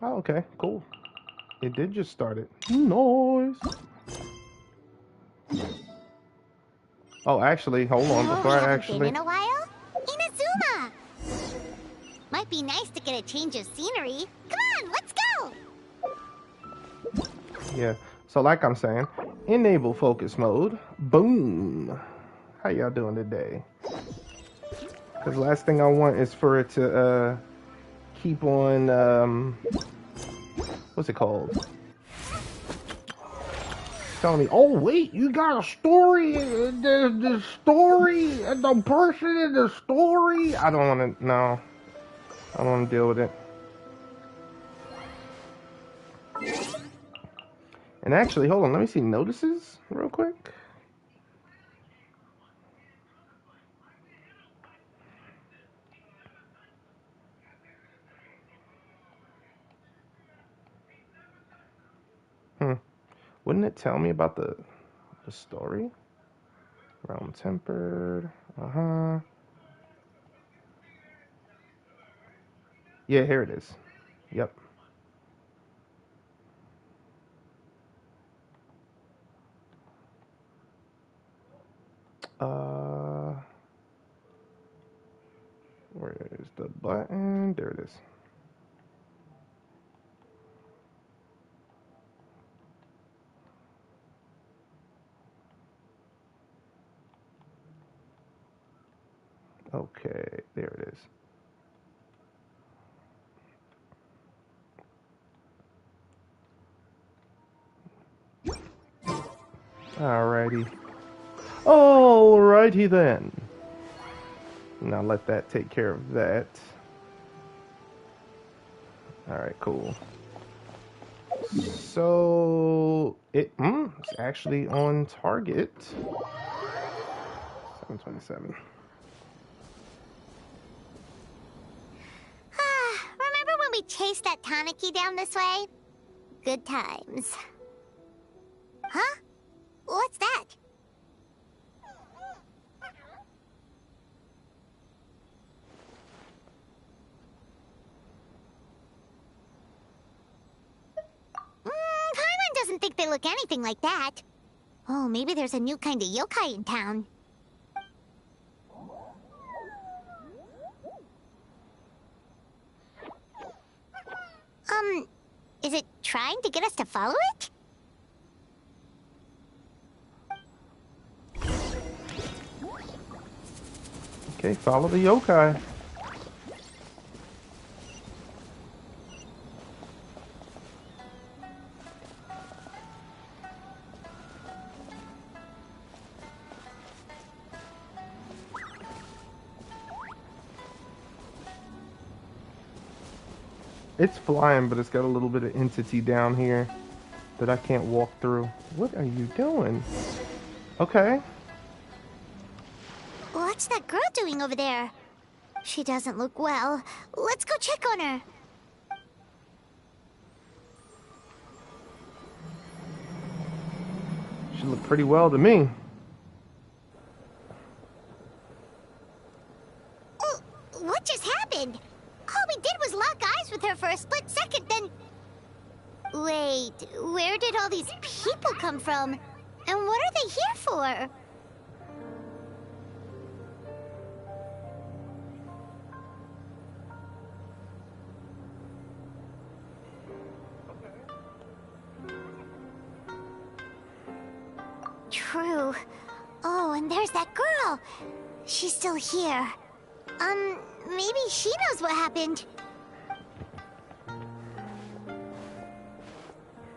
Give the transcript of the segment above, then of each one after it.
Oh, okay, cool. It did just start it. Noise. Oh, actually, hold on. Before I actually. Been in a while? Inazuma! Might be nice to get a change of scenery. Come on, let's go! Yeah. So, like I'm saying, enable focus mode. Boom. How y'all doing today? Because last thing I want is for it to keep on. What's it called? Telling me, oh wait, you got a story, the story, the person in the story. I don't want to. No, I don't want to deal with it. And actually, hold on, let me see notices real quick. Wouldn't it tell me about the story? Realm tempered. Yeah, here it is. Yep. Where's the button? There it is. Okay, there it is. Alrighty. Alrighty then. Now let that take care of that. Alright, cool. So it's actually on target. 727. Remember when we chased that Tanuki down this way? Good times. Huh? What's that? Paimon doesn't think they look anything like that. Oh, maybe there's a new kind of yokai in town. Is it trying to get us to follow it? Okay, follow the yokai. It's flying, but it's got a little bit of entity down here that I can't walk through. What are you doing? Okay. What's that girl doing over there? She doesn't look well. Let's go check on her. She looked pretty well to me. What just happened? All we did was lock eyes with her for a split second, then... Wait, where did all these people come from? And what are they here for? True. Oh, and there's that girl. She's still here. Maybe she knows what happened.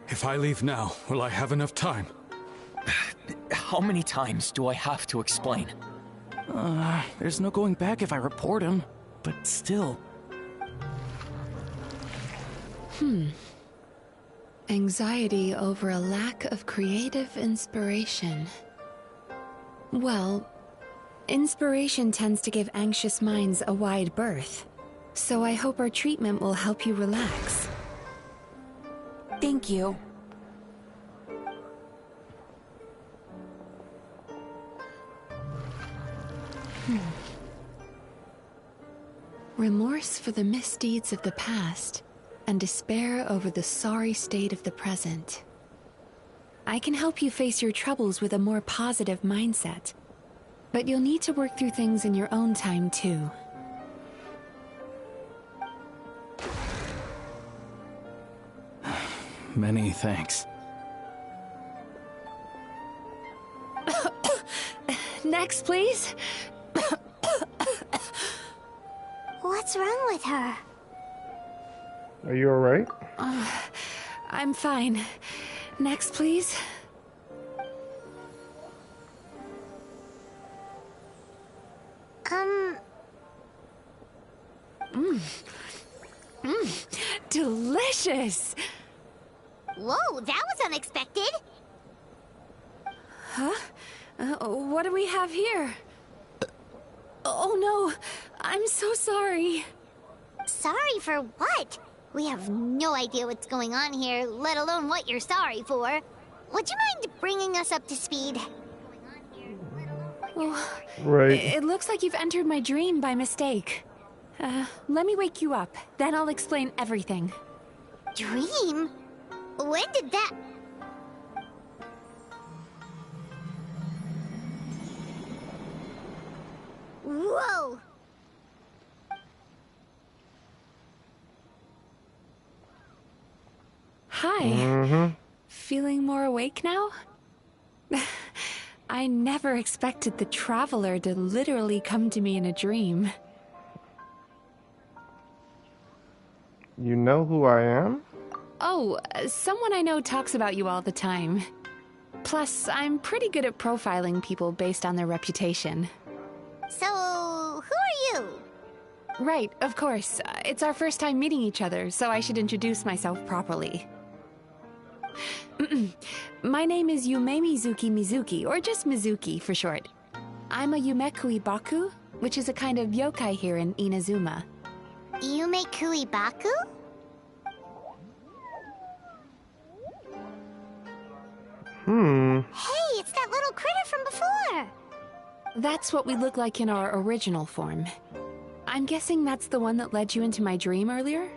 If I leave now, will I have enough time? How many times do I have to explain? There's no going back if I report him, but still. Anxiety over a lack of creative inspiration. Well, inspiration tends to give anxious minds a wide berth, so I hope our treatment will help you relax. Thank you. Remorse for the misdeeds of the past and despair over the sorry state of the present. I can help you face your troubles with a more positive mindset, but you'll need to work through things in your own time too. Many thanks. Next, please. What's wrong with her? Are you alright? I'm fine. Next, please. Delicious! Whoa, that was unexpected. Huh? What do we have here? Oh no, I'm so sorry. Sorry for what? We have no idea what's going on here, let alone what you're sorry for. Would you mind bringing us up to speed? Oh, Right. it looks like you've entered my dream by mistake. Let me wake you up, then I'll explain everything. Dream? When did that... Whoa! Hi. Feeling more awake now? I never expected the Traveler to literally come to me in a dream. You know who I am? Oh, someone I know talks about you all the time. Plus, I'm pretty good at profiling people based on their reputation. So, who are you? Right, of course. It's our first time meeting each other, so I should introduce myself properly. My name is Yume Mizuki, or just Mizuki for short. I'm a Yumekui Baku, which is a kind of yokai here in Inazuma. Yumekui Baku? Hey, it's that little critter from before! That's what we look like in our original form. I'm guessing that's the one that led you into my dream earlier?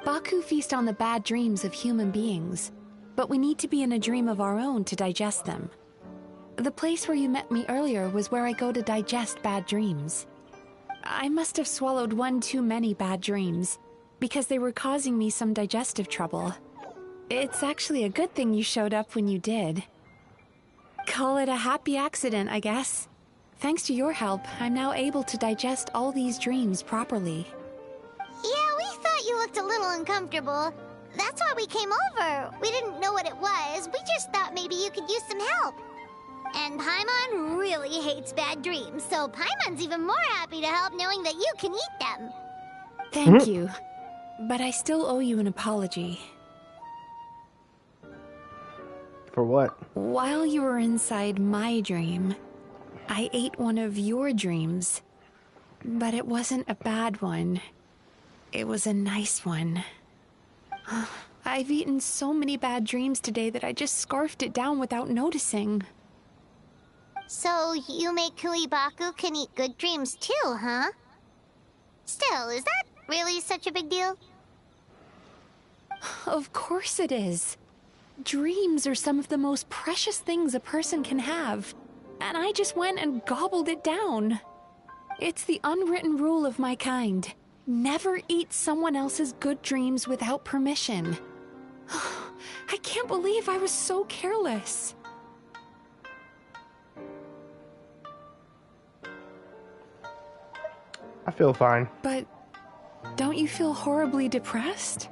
Baku feast on the bad dreams of human beings, but we need to be in a dream of our own to digest them. The place where you met me earlier was where I go to digest bad dreams. I must have swallowed one too many bad dreams, because they were causing me some digestive trouble. It's actually a good thing you showed up when you did. Call it a happy accident, I guess. Thanks to your help, I'm now able to digest all these dreams properly. Yeah, we thought you looked a little uncomfortable. That's why we came over. We didn't know what it was. We just thought maybe you could use some help. And Paimon really hates bad dreams, so Paimon's even more happy to help knowing that you can eat them. Thank you. But I still owe you an apology. For what? While you were inside my dream, I ate one of your dreams. But it wasn't a bad one. It was a nice one. I've eaten so many bad dreams today that I just scarfed it down without noticing. So, Yumekui Baku can eat good dreams too, huh? Still, is that really such a big deal? Of course it is. Dreams are some of the most precious things a person can have. And I just went and gobbled it down. It's the unwritten rule of my kind. Never eat someone else's good dreams without permission. I can't believe I was so careless. I feel fine. But don't you feel horribly depressed?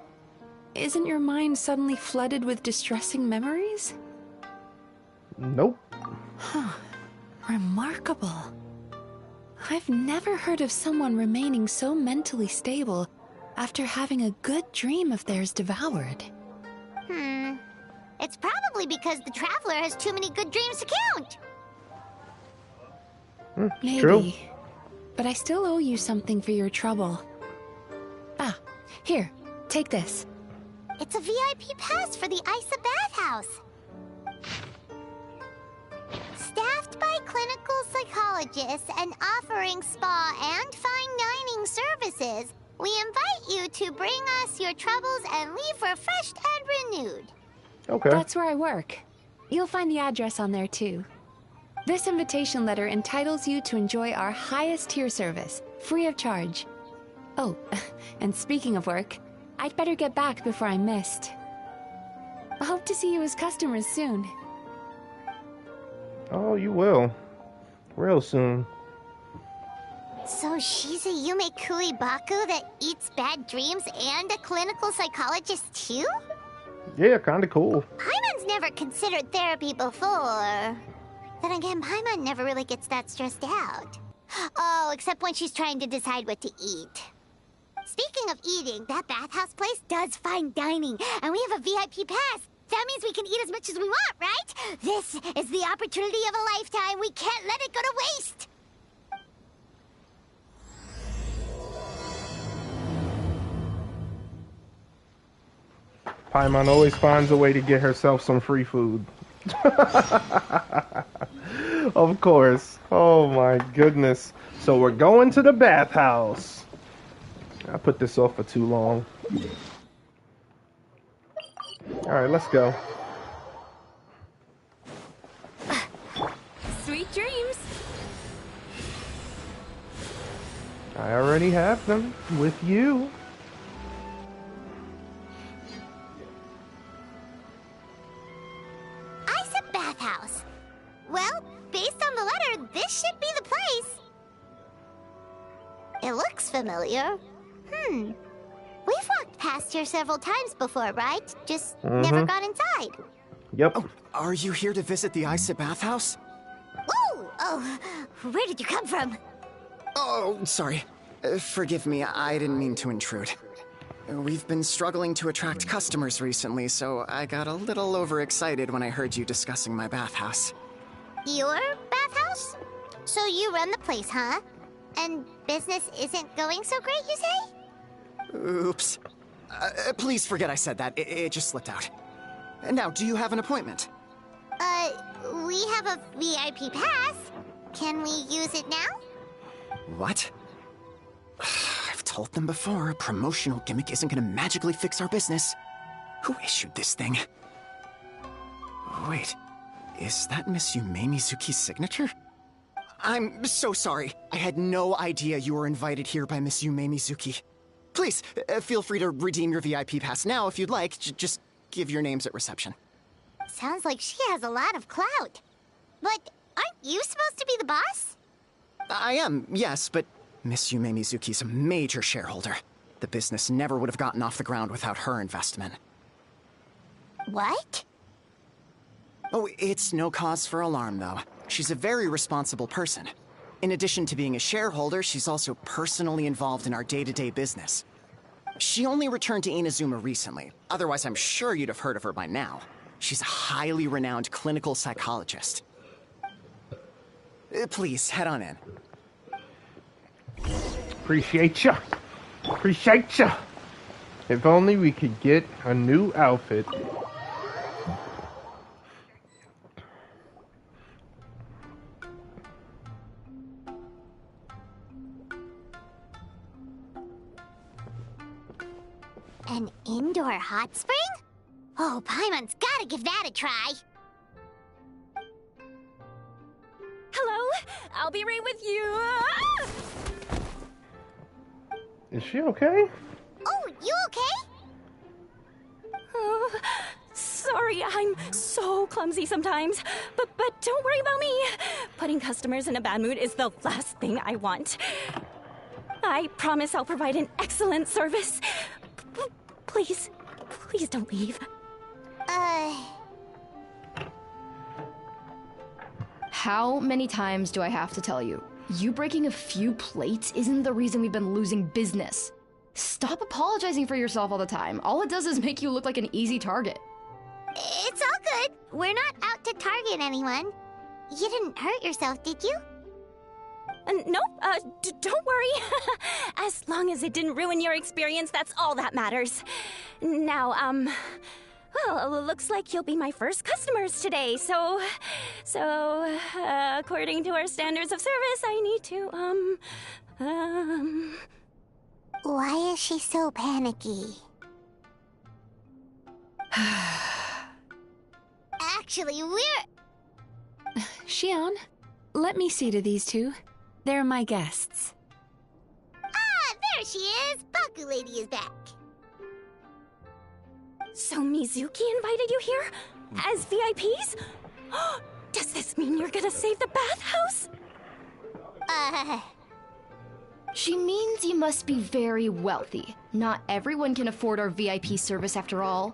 Isn't your mind suddenly flooded with distressing memories? Nope. Remarkable. I've never heard of someone remaining so mentally stable after having a good dream of theirs devoured. It's probably because the Traveler has too many good dreams to count. Maybe. True. But I still owe you something for your trouble. Ah, here, take this. It's a VIP pass for the Aisa bathhouse. Staffed by clinical psychologists and offering spa and fine dining services, We invite you to bring us your troubles and leave refreshed and renewed. Okay. That's where I work. You'll find the address on there too. This invitation letter entitles you to enjoy our highest tier service, free of charge. Oh, and speaking of work, I'd better get back before I'm missed. I hope to see you as customers soon. Oh, you will. Real soon. So she's a Yume Kuribaku that eats bad dreams and a clinical psychologist too? Yeah, kinda cool. Paimon's never considered therapy before. Then again, Paimon never really gets that stressed out. Oh, except when she's trying to decide what to eat. Speaking of eating, that bathhouse place does fine dining, and we have a VIP pass. That means we can eat as much as we want, right? This is the opportunity of a lifetime. We can't let it go to waste. Paimon always finds a way to get herself some free food. Of course. Oh my goodness. So we're going to the bathhouse. I put this off for too long. Alright, let's go. Sweet dreams. I already have them with you. Aisa bathhouse. Well, based on the letter, this should be the place. It looks familiar. We've walked past here several times before, right? Just never got inside. Yep. Oh, are you here to visit the Aisa bathhouse? Ooh! Oh, where did you come from? Oh, sorry. Forgive me, I didn't mean to intrude. We've been struggling to attract customers recently, so I got a little overexcited when I heard you discussing my bathhouse. Your bathhouse? So you run the place, huh? And business isn't going so great, you say? Oops. Please forget I said that. It just slipped out. Now, do you have an appointment? We have a VIP pass. Can we use it now? What? I've told them before, a promotional gimmick isn't gonna magically fix our business. Who issued this thing? Wait, is that Miss Yume Mizuki's signature? I'm so sorry. I had no idea you were invited here by Miss Yume Mizuki. Please, feel free to redeem your VIP pass now if you'd like. Just give your names at reception. Sounds like she has a lot of clout. But aren't you supposed to be the boss? I am, yes, but Miss Yume Mizuki's a major shareholder. The business never would have gotten off the ground without her investment. What? Oh, it's no cause for alarm, though. She's a very responsible person. In addition to being a shareholder, she's also personally involved in our day-to-day business. She only returned to Inazuma recently. Otherwise, I'm sure you'd have heard of her by now. She's a highly renowned clinical psychologist. Please, head on in. Appreciate ya. Appreciate ya. If only we could get a new outfit. An indoor hot spring? Oh, Paimon's gotta give that a try. Hello, I'll be right with you. Ah! Is she okay? Oh, you okay? Oh, sorry, I'm so clumsy sometimes. But don't worry about me. Putting customers in a bad mood is the last thing I want. I promise I'll provide an excellent service. Please don't leave. How many times do I have to tell you? You breaking a few plates isn't the reason we've been losing business. Stop apologizing for yourself all the time. All it does is make you look like an easy target. It's all good. We're not out to target anyone. You didn't hurt yourself, did you? No, don't worry. As long as it didn't ruin your experience, that's all that matters. Now, well, looks like you'll be my first customers today, so, according to our standards of service, I need to, Why is she so panicky? Actually, we're... Shion, let me see to these two. They're my guests. Ah, there she is! Baku Lady is back. So Mizuki invited you here? As VIPs? Does this mean you're gonna save the bathhouse? She means you must be very wealthy. Not everyone can afford our VIP service after all.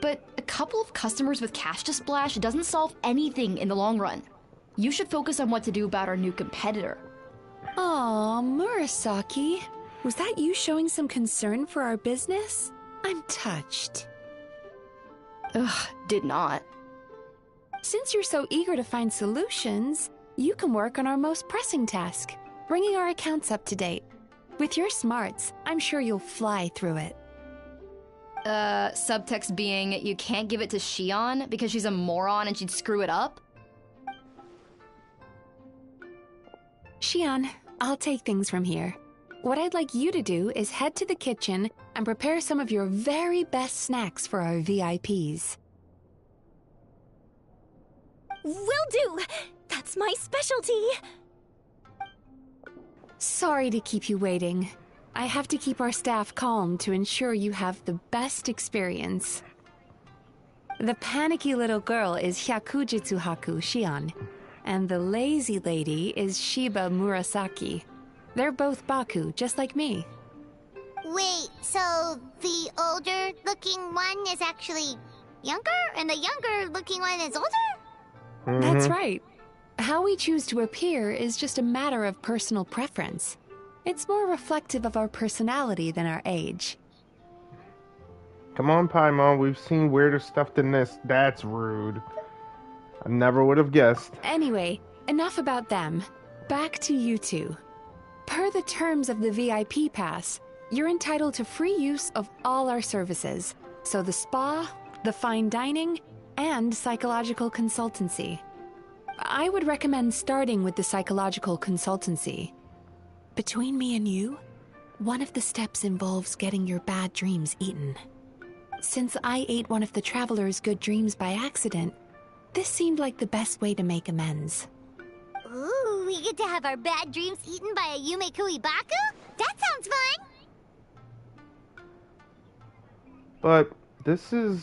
But a couple of customers with cash to splash doesn't solve anything in the long run. You should focus on what to do about our new competitor. Aw, Murasaki. Was that you showing some concern for our business? I'm touched. Ugh, did not. Since you're so eager to find solutions, you can work on our most pressing task, bringing our accounts up to date. With your smarts, I'm sure you'll fly through it. Subtext being, you can't give it to Shion because she's a moron and she'd screw it up? Shion, I'll take things from here. What I'd like you to do is head to the kitchen and prepare some of your very best snacks for our VIPs. Will do! That's my specialty! Sorry to keep you waiting. I have to keep our staff calm to ensure you have the best experience. The panicky little girl is Hyakujitsu Haku Shion, and the lazy lady is Shiba Murasaki. They're both Baku, just like me. Wait, so the older-looking one is actually younger, and the younger-looking one is older? That's right. How we choose to appear is just a matter of personal preference. It's more reflective of our personality than our age. Come on, Paimon. We've seen weirder stuff than this. That's rude. I never would have guessed. Anyway, enough about them. Back to you two. Per the terms of the VIP pass, you're entitled to free use of all our services. So the spa, the fine dining, and psychological consultancy. I would recommend starting with the psychological consultancy. Between me and you, one of the steps involves getting your bad dreams eaten. Since I ate one of the traveler's good dreams by accident, this seemed like the best way to make amends. Ooh, we get to have our bad dreams eaten by a Yumekui Baku? That sounds fun! But this is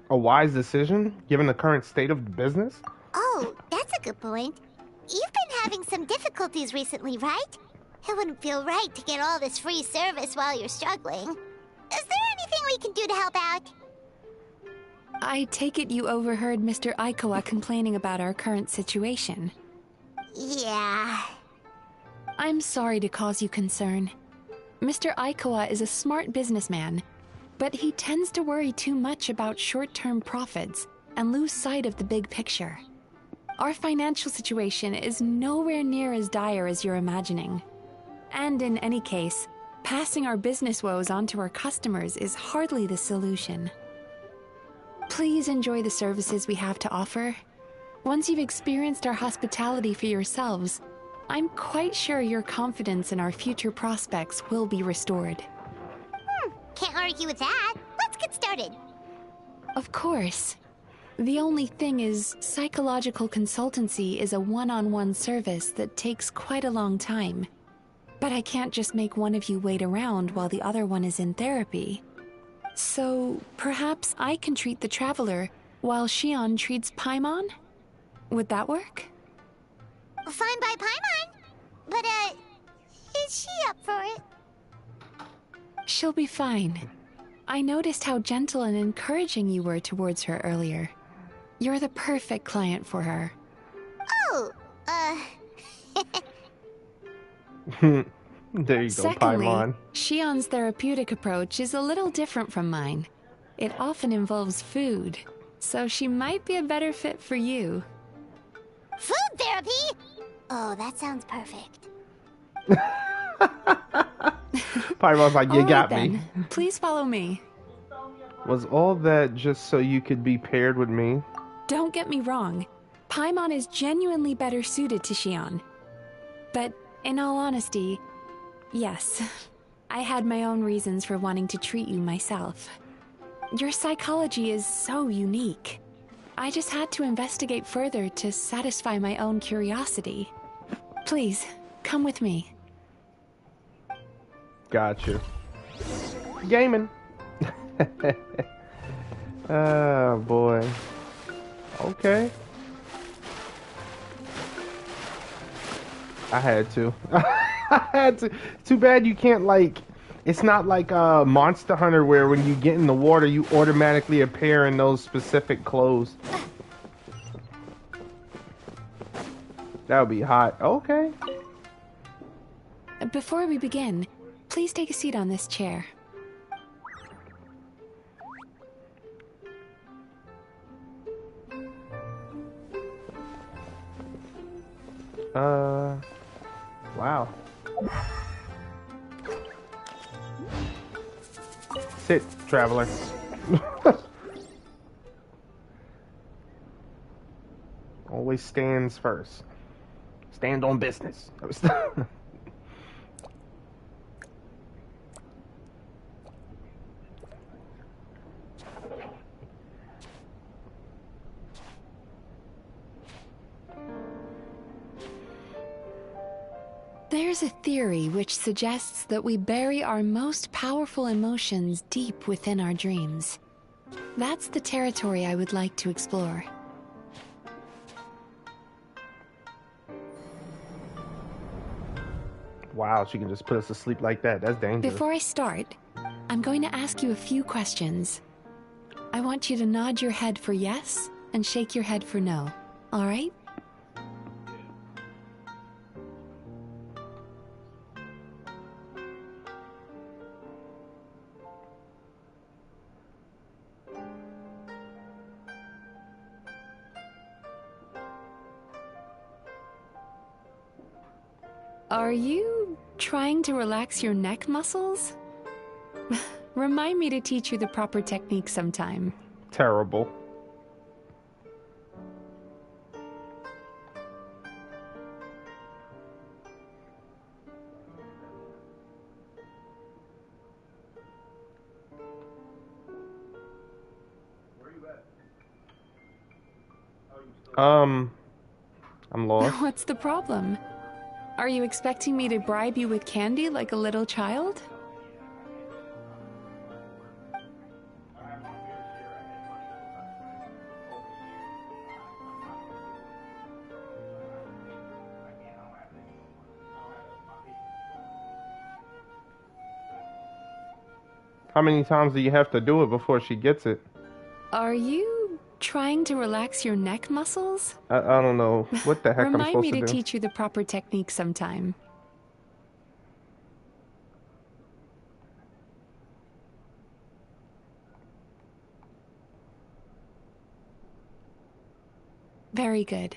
a wise decision, given the current state of the business? Oh, that's a good point. You've been having some difficulties recently, right? It wouldn't feel right to get all this free service while you're struggling. Is there anything we can do to help out? I take it you overheard Mr. Aikawa complaining about our current situation. Yeah. I'm sorry to cause you concern. Mr. Aikawa is a smart businessman, but he tends to worry too much about short-term profits and lose sight of the big picture. Our financial situation is nowhere near as dire as you're imagining. And in any case, passing our business woes on to our customers is hardly the solution. Please enjoy the services we have to offer. Once you've experienced our hospitality for yourselves, I'm quite sure your confidence in our future prospects will be restored. Can't argue with that. Let's get started. Of course. The only thing is, psychological consultancy is a one-on-one service that takes quite a long time. But I can't just make one of you wait around while the other one is in therapy. So, perhaps I can treat the traveler while Shion treats Paimon? Would that work? Fine by Paimon. But, is she up for it? She'll be fine. I noticed how gentle and encouraging you were towards her earlier. You're the perfect client for her. Oh, There you Secondly, go, Paimon. Shion's therapeutic approach is a little different from mine. It often involves food, so she might be a better fit for you. food therapy? Oh, that sounds perfect. Paimon's like, you All got right, me. then. Please follow me. Was all that just so you could be paired with me? Don't get me wrong. Paimon is genuinely better suited to Shion. But in all honesty, yes, I had my own reasons for wanting to treat you myself. Your psychology is so unique. I just had to investigate further to satisfy my own curiosity. Please, come with me. Gotcha. Gaming. Oh boy. Okay. I had to. I had to. Too bad you can't, like, it's not like Monster Hunter where when you get in the water you automatically appear in those specific clothes. That would be hot. Okay. Before we begin, please take a seat on this chair. Wow. Sit, traveler. Always stands first. Stand on business. There's a theory which suggests that we bury our most powerful emotions deep within our dreams. That's the territory I would like to explore. Wow, she can just put us to sleep like that. That's dangerous. Before I start, I'm going to ask you a few questions. I want you to nod your head for yes and shake your head for no. All right? Are you trying to relax your neck muscles? Remind me to teach you the proper technique sometime. Terrible. I'm lost. What's the problem? Are you expecting me to bribe you with candy like a little child? How many times do you have to do it before she gets it? Are you trying to relax your neck muscles? I don't know what the heck I'm Remind supposed me to to do. teach you the proper technique sometime. Very good.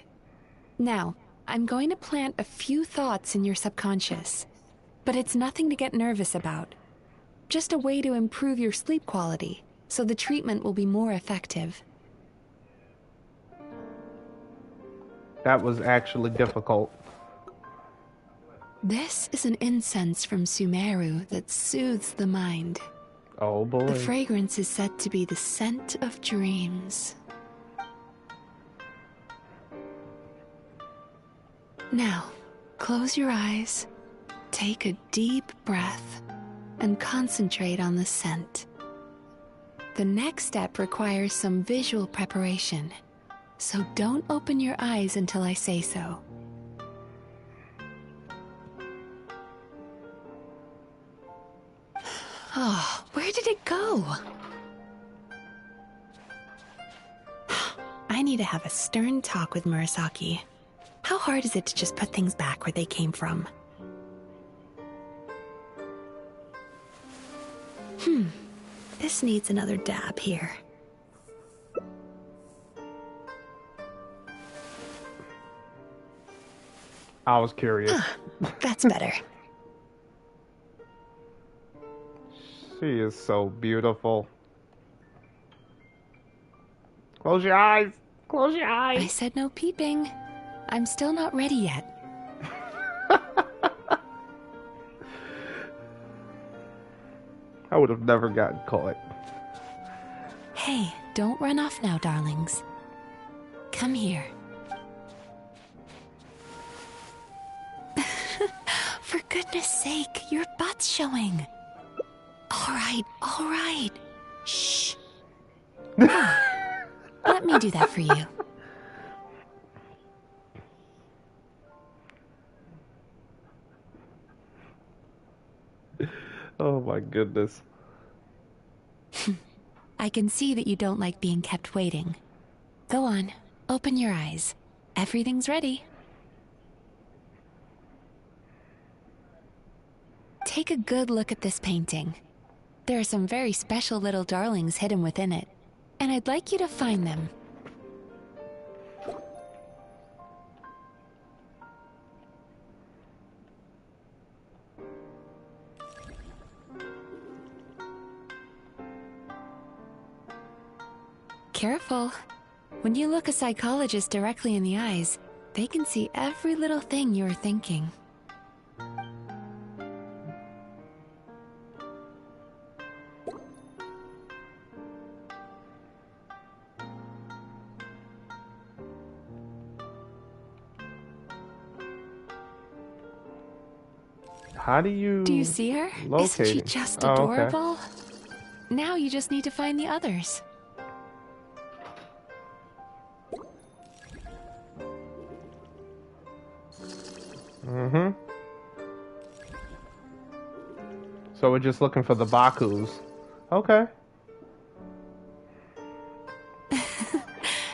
Now, I'm going to plant a few thoughts in your subconscious, but it's nothing to get nervous about. Just a way to improve your sleep quality, so the treatment will be more effective. That was actually difficult. This is an incense from Sumeru that soothes the mind. Oh boy. The fragrance is said to be the scent of dreams. Now, close your eyes, take a deep breath, and concentrate on the scent. The next step requires some visual preparation, so don't open your eyes until I say so. Oh, where did it go? I need to have a stern talk with Murasaki. How hard is it to just put things back where they came from? This needs another dab here. I was curious. That's better. She is so beautiful. Close your eyes. Close your eyes. I said no peeping. I'm still not ready yet. I would have never gotten caught. Hey, don't run off now, darlings. Come here. For goodness sake, your butt's showing. All right. Shh. Let me do that for you. Oh my goodness. I can see that you don't like being kept waiting. Go on, open your eyes. Everything's ready. Take a good look at this painting. There are some very special little darlings hidden within it, and I'd like you to find them. Careful. When you look a psychologist directly in the eyes, they can see every little thing you're thinking. How do you... Do you see her? locate Isn't she it? just Oh, okay. adorable? Now you just need to find the others. Mm-hmm. So we're just looking for the Bakus. Okay.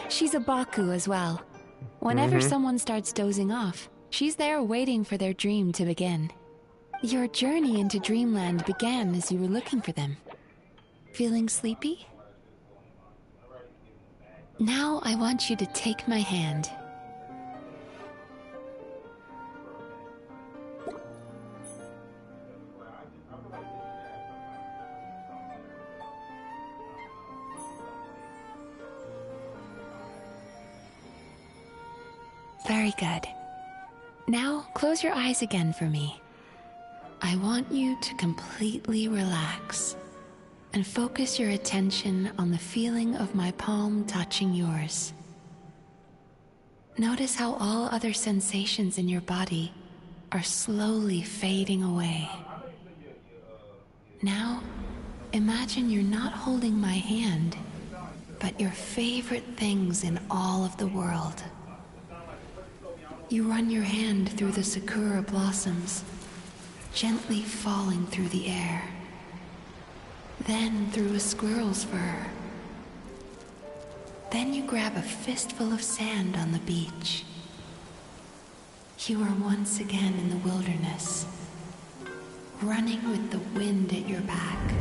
She's a Baku as well. Whenever someone starts dozing off, she's there waiting for their dream to begin. Your journey into Dreamland began as you were looking for them. Feeling sleepy? Now I want you to take my hand. Very good. Now close your eyes again for me. I want you to completely relax and focus your attention on the feeling of my palm touching yours. Notice how all other sensations in your body are slowly fading away. Now, imagine you're not holding my hand, but your favorite things in all of the world. You run your hand through the sakura blossoms, gently falling through the air. Then through a squirrel's fur. Then you grab a fistful of sand on the beach. You are once again in the wilderness, running with the wind at your back.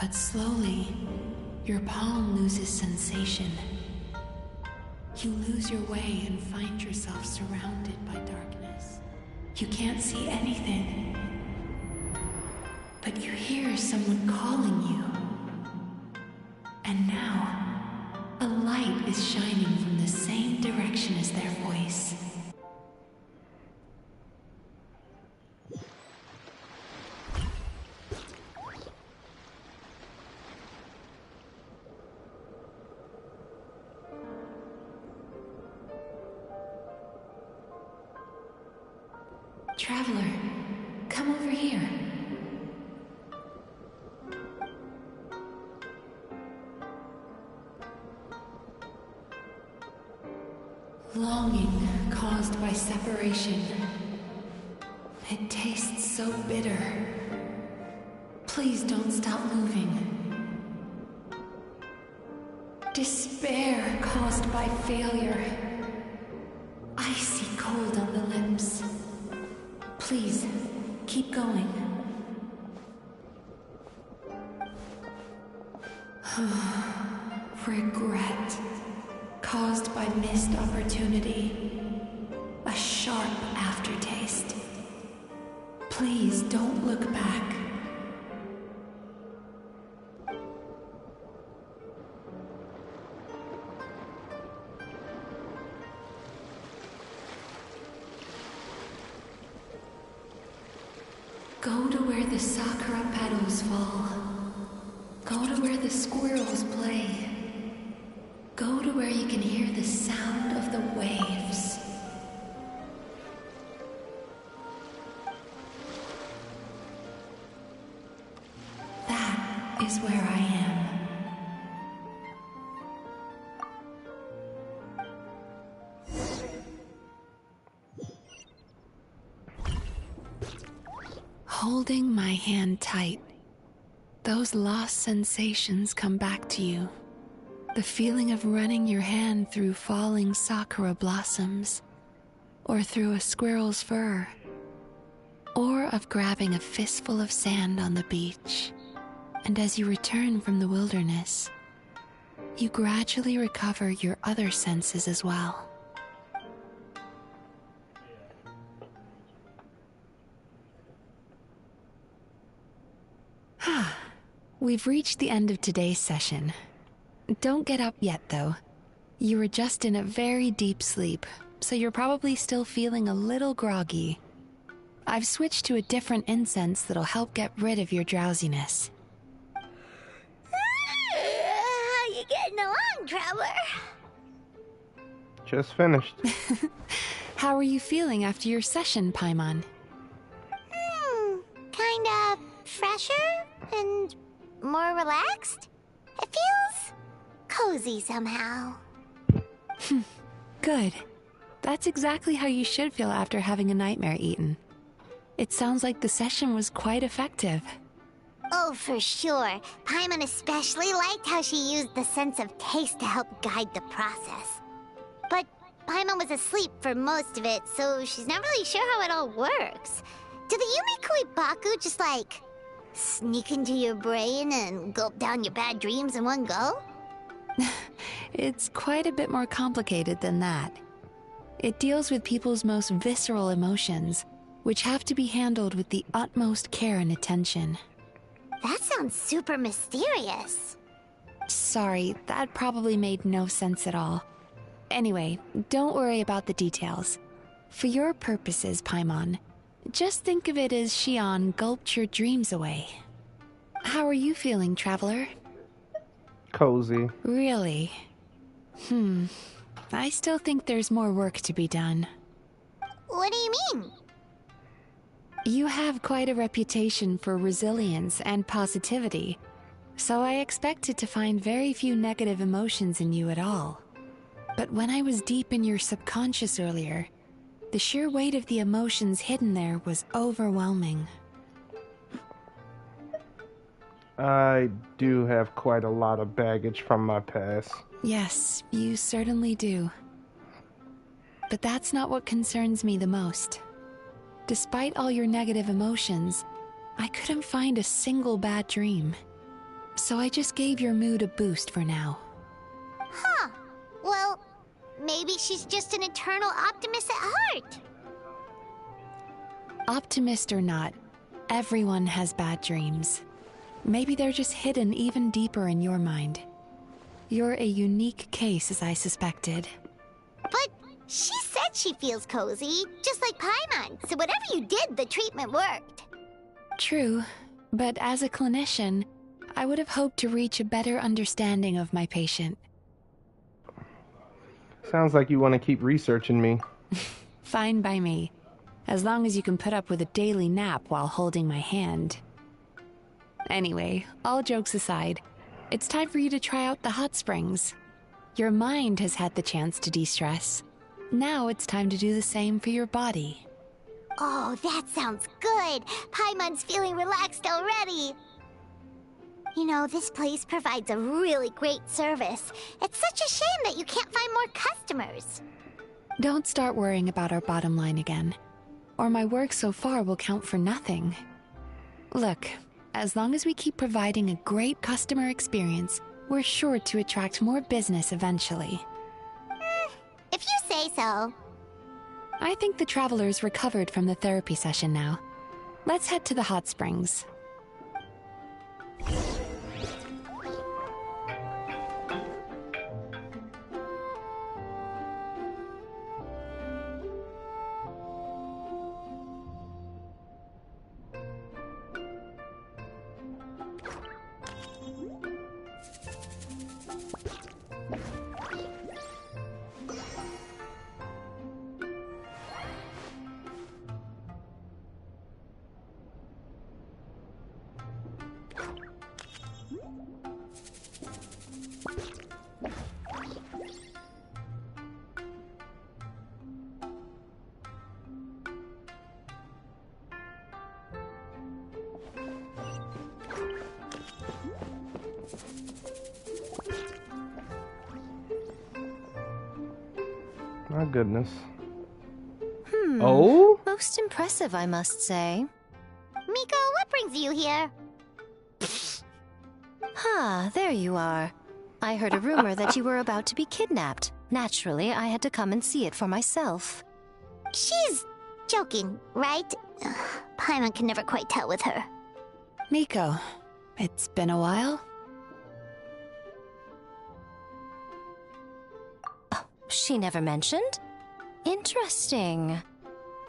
But slowly, your palm loses sensation. You lose your way and find yourself surrounded by darkness. You can't see anything, but you hear someone calling you. And now, a light is shining from the same direction as their voice. Traveler, come over here. Longing caused by separation. It tastes so bitter. Please don't stop moving. Despair caused by failure. Icy cold on the lips. Please, keep going. Regret, caused by missed opportunity. A sharp aftertaste. Please don't look back. Go to where the sakura petals fall. Go to where the squirrels play. Go to where you can hear the sound of the waves. That is where I am. Holding my hand tight, those lost sensations come back to you. The feeling of running your hand through falling sakura blossoms, or through a squirrel's fur, or of grabbing a fistful of sand on the beach. And as you return from the wilderness, you gradually recover your other senses as well. We've reached the end of today's session. Don't get up yet, though. You were just in a very deep sleep, so you're probably still feeling a little groggy. I've switched to a different incense that'll help get rid of your drowsiness. How you getting along, Traveler? Just finished. How are you feeling after your session, Paimon? Kinda fresher and more relaxed. It feels cozy somehow. Good. That's exactly how you should feel after having a nightmare eaten. It sounds like the session was quite effective. Oh, for sure. Paimon especially liked how she used the sense of taste to help guide the process. But Paimon was asleep for most of it, so she's not really sure how it all works. Do the Yumiko Ibaku just like sneak into your brain and gulp down your bad dreams in one go? It's quite a bit more complicated than that. It deals with people's most visceral emotions, which have to be handled with the utmost care and attention. That sounds super mysterious. Sorry, that probably made no sense at all. Anyway, don't worry about the details. For your purposes, Paimon, just think of it as Shion gulped your dreams away. How are you feeling, Traveler? Cozy. Really? I still think there's more work to be done. What do you mean? You have quite a reputation for resilience and positivity, so I expected to find very few negative emotions in you at all. But when I was deep in your subconscious earlier, the sheer weight of the emotions hidden there was overwhelming. I do have quite a lot of baggage from my past. Yes, you certainly do. But that's not what concerns me the most. Despite all your negative emotions, I couldn't find a single bad dream. So I just gave your mood a boost for now. Huh. Well, maybe she's just an eternal optimist at heart. Optimist or not, everyone has bad dreams. Maybe they're just hidden even deeper in your mind. You're a unique case, as I suspected. But she said she feels cozy, just like Paimon, so whatever you did, the treatment worked. True, but as a clinician, I would have hoped to reach a better understanding of my patient. Sounds like you want to keep researching me. Fine by me, as long as you can put up with a daily nap while holding my hand. Anyway, all jokes aside, it's time for you to try out the hot springs. Your mind has had the chance to de-stress. Now it's time to do the same for your body. Oh, that sounds good. Paimon's feeling relaxed already. You know, this place provides a really great service. It's such a shame that you can't find more customers. Don't start worrying about our bottom line again, or my work so far will count for nothing. Look, as long as we keep providing a great customer experience, we're sure to attract more business eventually. If you say so. I think the travelers recovered from the therapy session now. Let's head to the hot springs. My goodness. Oh? Most impressive, I must say. Miko, what brings you here? There you are. I heard a rumor that you were about to be kidnapped. Naturally, I had to come and see it for myself. She's joking, right? Paimon can never quite tell with her. Miko, it's been a while. She never mentioned? Interesting.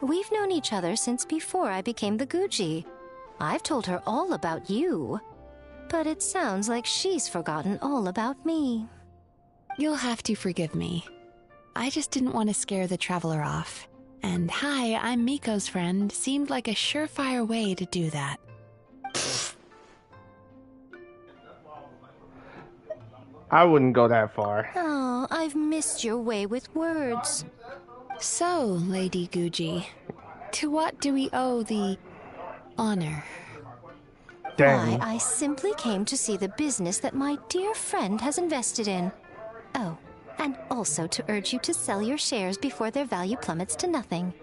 We've known each other since before I became the Guji. I've told her all about you. But it sounds like she's forgotten all about me. You'll have to forgive me. I just didn't want to scare the traveler off. And hi, I'm Miko's friend seemed like a surefire way to do that. I wouldn't go that far. Oh, I've missed your way with words. So, Lady Guji, to what do we owe the honor? Dang. Why, I simply came to see the business that my dear friend has invested in. Oh, and also to urge you to sell your shares before their value plummets to nothing.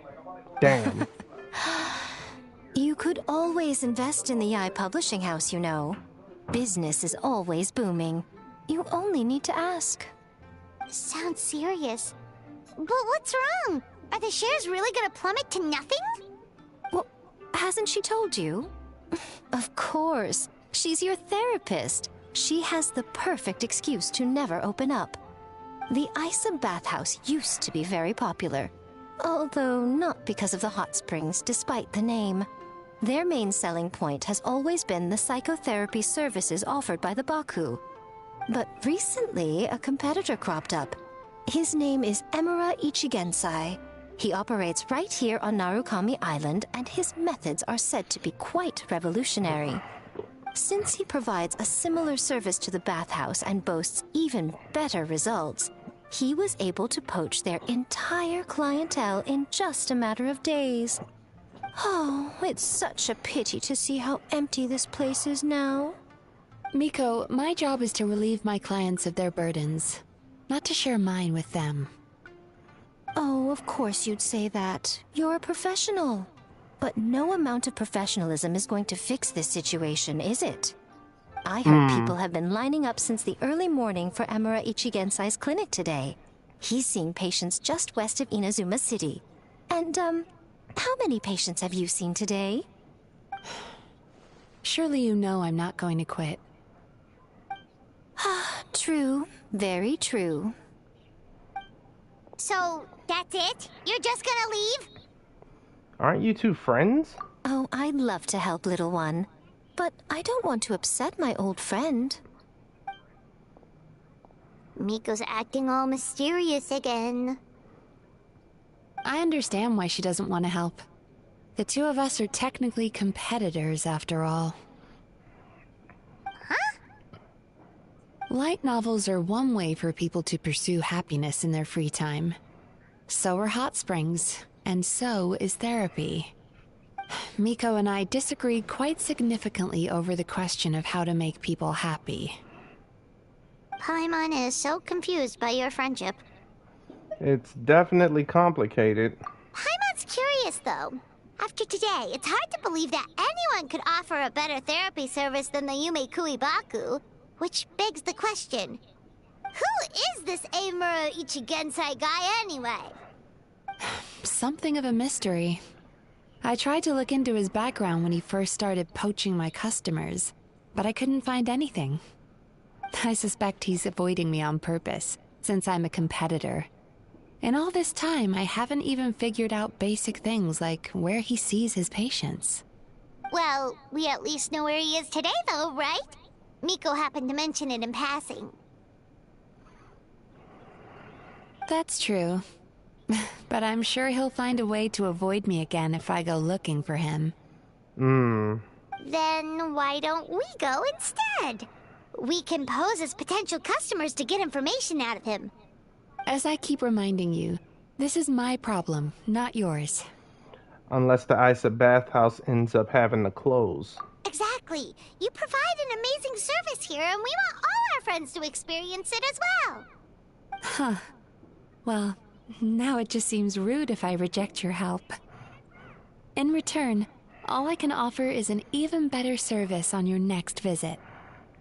Damn. You could always invest in the Yae publishing house, you know. Business is always booming. You only need to ask. Sounds serious. But what's wrong? Are the shares really gonna plummet to nothing? Well, hasn't she told you? Of course. She's your therapist. She has the perfect excuse to never open up. The Aisa bathhouse used to be very popular. Although not because of the hot springs, despite the name. Their main selling point has always been the psychotherapy services offered by the Baku. But recently, a competitor cropped up. His name is Emura Ichigensai. He operates right here on Narukami Island, and his methods are said to be quite revolutionary. Since he provides a similar service to the bathhouse and boasts even better results, he was able to poach their entire clientele in just a matter of days. Oh, it's such a pity to see how empty this place is now. Miko, my job is to relieve my clients of their burdens, not to share mine with them. Oh, of course you'd say that. You're a professional. But no amount of professionalism is going to fix this situation, is it? I heard people have been lining up since the early morning for Emura Ichigensai's clinic today. He's seeing patients just west of Inazuma City. And, how many patients have you seen today? Surely you know I'm not going to quit. True. Very true. So, that's it? You're just gonna leave? Aren't you two friends? Oh, I'd love to help, little one. But I don't want to upset my old friend. Miko's acting all mysterious again. I understand why she doesn't want to help. The two of us are technically competitors, after all. Huh? Light novels are one way for people to pursue happiness in their free time. So are hot springs, and so is therapy. Miko and I disagreed quite significantly over the question of how to make people happy. Paimon is so confused by your friendship. It's definitely complicated. Paimon's curious, though. After today, it's hard to believe that anyone could offer a better therapy service than the Yume Baku, which begs the question, who is this Emura Ichigensai guy anyway? Something of a mystery. I tried to look into his background when he first started poaching my customers, but I couldn't find anything. I suspect he's avoiding me on purpose, since I'm a competitor. In all this time, I haven't even figured out basic things like where he sees his patients. Well, we at least know where he is today, though, right? Miko happened to mention it in passing. That's true. But I'm sure he'll find a way to avoid me again if I go looking for him. Then why don't we go instead? we can pose as potential customers to get information out of him. As I keep reminding you, this is my problem, not yours. Unless the Aisa bathhouse ends up having to close. Exactly. You provide an amazing service here, and we want all our friends to experience it as well. Huh. Well, now it just seems rude if I reject your help. In return, all I can offer is an even better service on your next visit.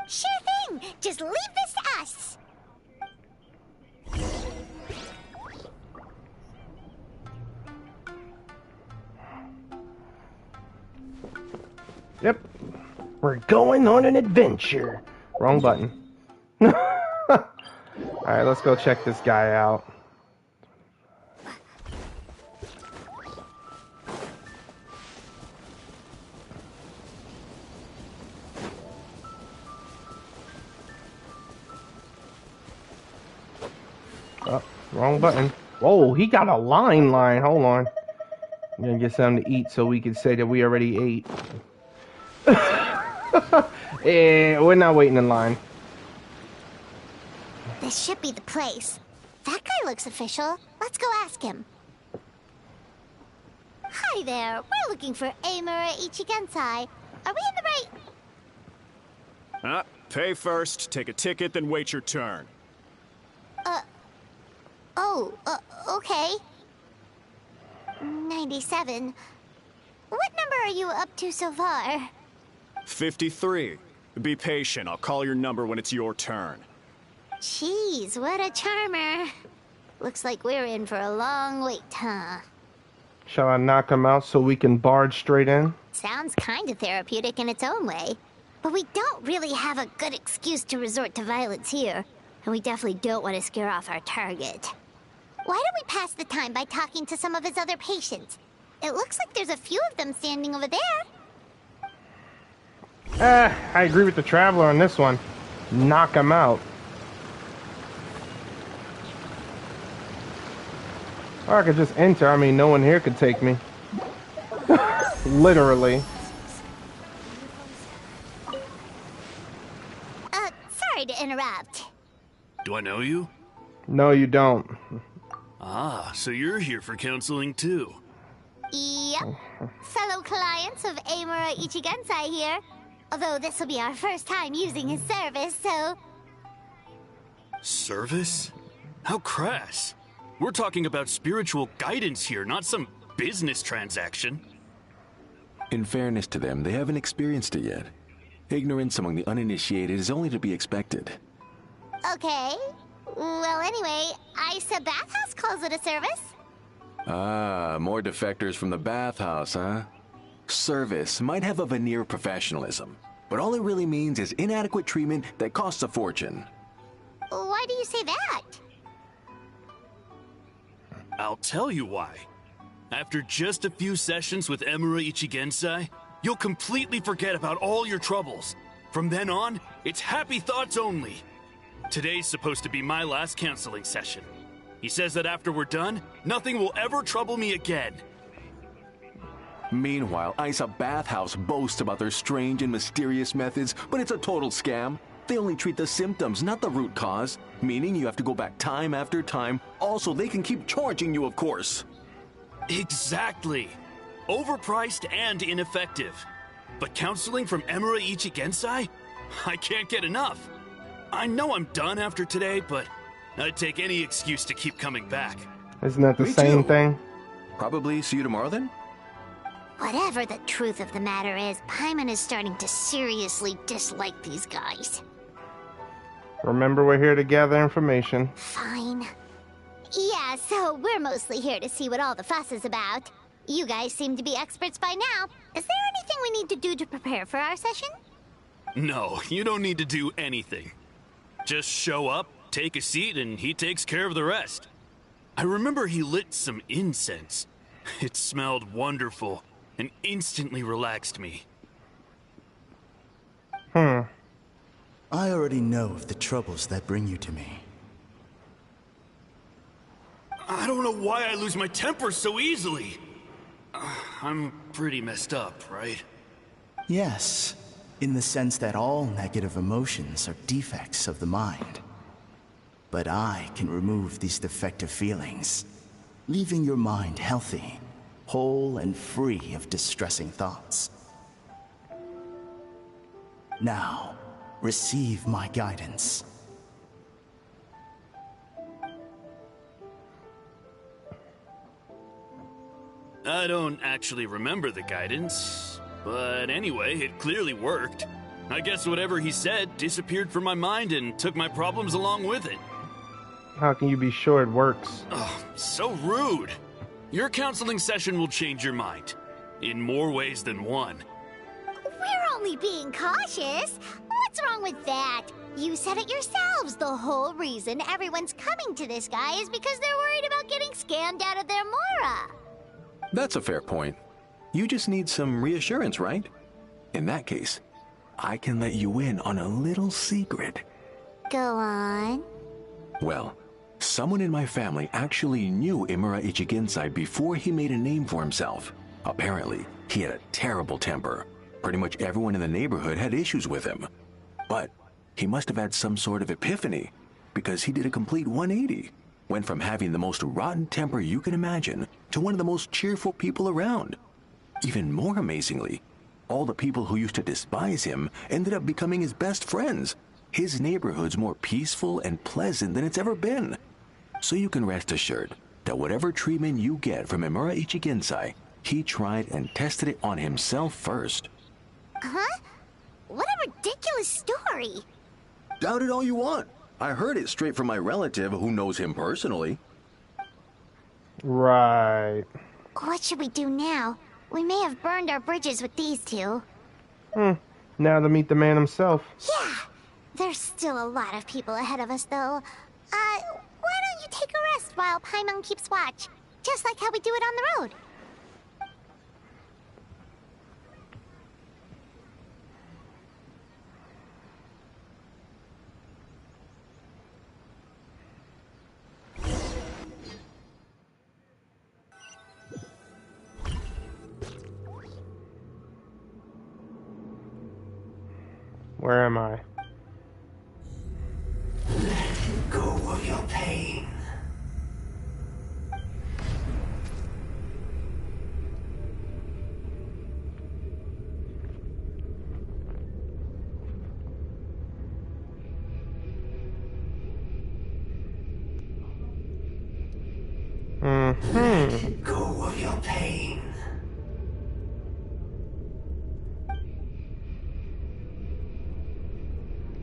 Sure thing! Just leave this to us! Yep. We're going on an adventure. Wrong button. Alright, let's go check this guy out. Oh, wrong button. Whoa, he got a line. Hold on. I'm gonna get something to eat so we can say that we already ate. Yeah, we're not waiting in line. This should be the place. That guy looks official. Let's go ask him. Hi there. We're looking for Emura Ichigensai. Are we in the right... Pay first, take a ticket, then wait your turn. Okay. 97. What number are you up to so far? 53. Be patient, I'll call your number when it's your turn. Jeez, what a charmer. Looks like we're in for a long wait, huh? Shall I knock him out so we can barge straight in? Sounds kind of therapeutic in its own way. But we don't really have a good excuse to resort to violence here. And we definitely don't want to scare off our target. Why don't we pass the time by talking to some of his other patients? It looks like there's a few of them standing over there. I agree with the traveler on this one. Knock him out. Or I could just enter. I mean, no one here could take me. Literally. Sorry to interrupt. Do I know you? No, you don't. Ah, so you're here for counseling too. Yep. Fellow clients of Emura Ichigensai here. Although this will be our first time using his service, so... Service? How crass. We're talking about spiritual guidance here, not some business transaction. In fairness to them, they haven't experienced it yet. Ignorance among the uninitiated is only to be expected. Okay. Well, anyway, Aisa bathhouse calls it a service. Ah, more defectors from the bathhouse, huh? Service might have a veneer of professionalism, but all it really means is inadequate treatment that costs a fortune. Why do you say that? I'll tell you why. After just a few sessions with Emura Ichigensai, you'll completely forget about all your troubles. From then on, it's happy thoughts only. Today's supposed to be my last counseling session. He says that after we're done, nothing will ever trouble me again. Meanwhile, Aisa bathhouse boasts about their strange and mysterious methods, but it's a total scam. They only treat the symptoms, not the root cause, meaning you have to go back time after time. Also, they can keep charging you, of course. Exactly. Overpriced and ineffective. But counseling from Emura Ichigensai? I can't get enough. I know I'm done after today, but I'd take any excuse to keep coming back. Isn't that the Me same too. thing? Probably see you tomorrow then? Whatever the truth of the matter is, Paimon is starting to seriously dislike these guys. Remember, we're here to gather information. Fine. Yeah, so we're mostly here to see what all the fuss is about. You guys seem to be experts by now. Is there anything we need to do to prepare for our session? No, you don't need to do anything. Just show up, take a seat, and he takes care of the rest. I remember he lit some incense. It smelled wonderful and instantly relaxed me. I already know of the troubles that bring you to me. I don't know why I lose my temper so easily. I'm pretty messed up, right? Yes, in the sense that all negative emotions are defects of the mind. But I can remove these defective feelings, leaving your mind healthy, whole and free of distressing thoughts. Now, receive my guidance. I don't actually remember the guidance, but anyway, it clearly worked. I guess whatever he said disappeared from my mind and took my problems along with it. How can you be sure it works? Oh, so rude. Your counseling session will change your mind. In more ways than one. We're only being cautious. What's wrong with that? You said it yourselves. The whole reason everyone's coming to this guy is because they're worried about getting scammed out of their Mura. That's a fair point. You just need some reassurance, right? In that case, I can let you in on a little secret. Go on. Well, someone in my family actually knew Emura Ichigensai before he made a name for himself. Apparently, he had a terrible temper. Pretty much everyone in the neighborhood had issues with him. But he must have had some sort of epiphany, because he did a complete 180. Went from having the most rotten temper you can imagine to one of the most cheerful people around. Even more amazingly, all the people who used to despise him ended up becoming his best friends. His neighborhood's more peaceful and pleasant than it's ever been. So you can rest assured that whatever treatment you get from Emura Ichigensai, he tried and tested it on himself first. Huh? What a ridiculous story. Doubt it all you want. I heard it straight from my relative who knows him personally. Right. What should we do now? We may have burned our bridges with these two. Now to meet the man himself. Yeah. There's still a lot of people ahead of us, though. Why don't you take a rest while Paimon keeps watch? Just like how we do it on the road. Where am I? Let go of your pain. Let go of your pain.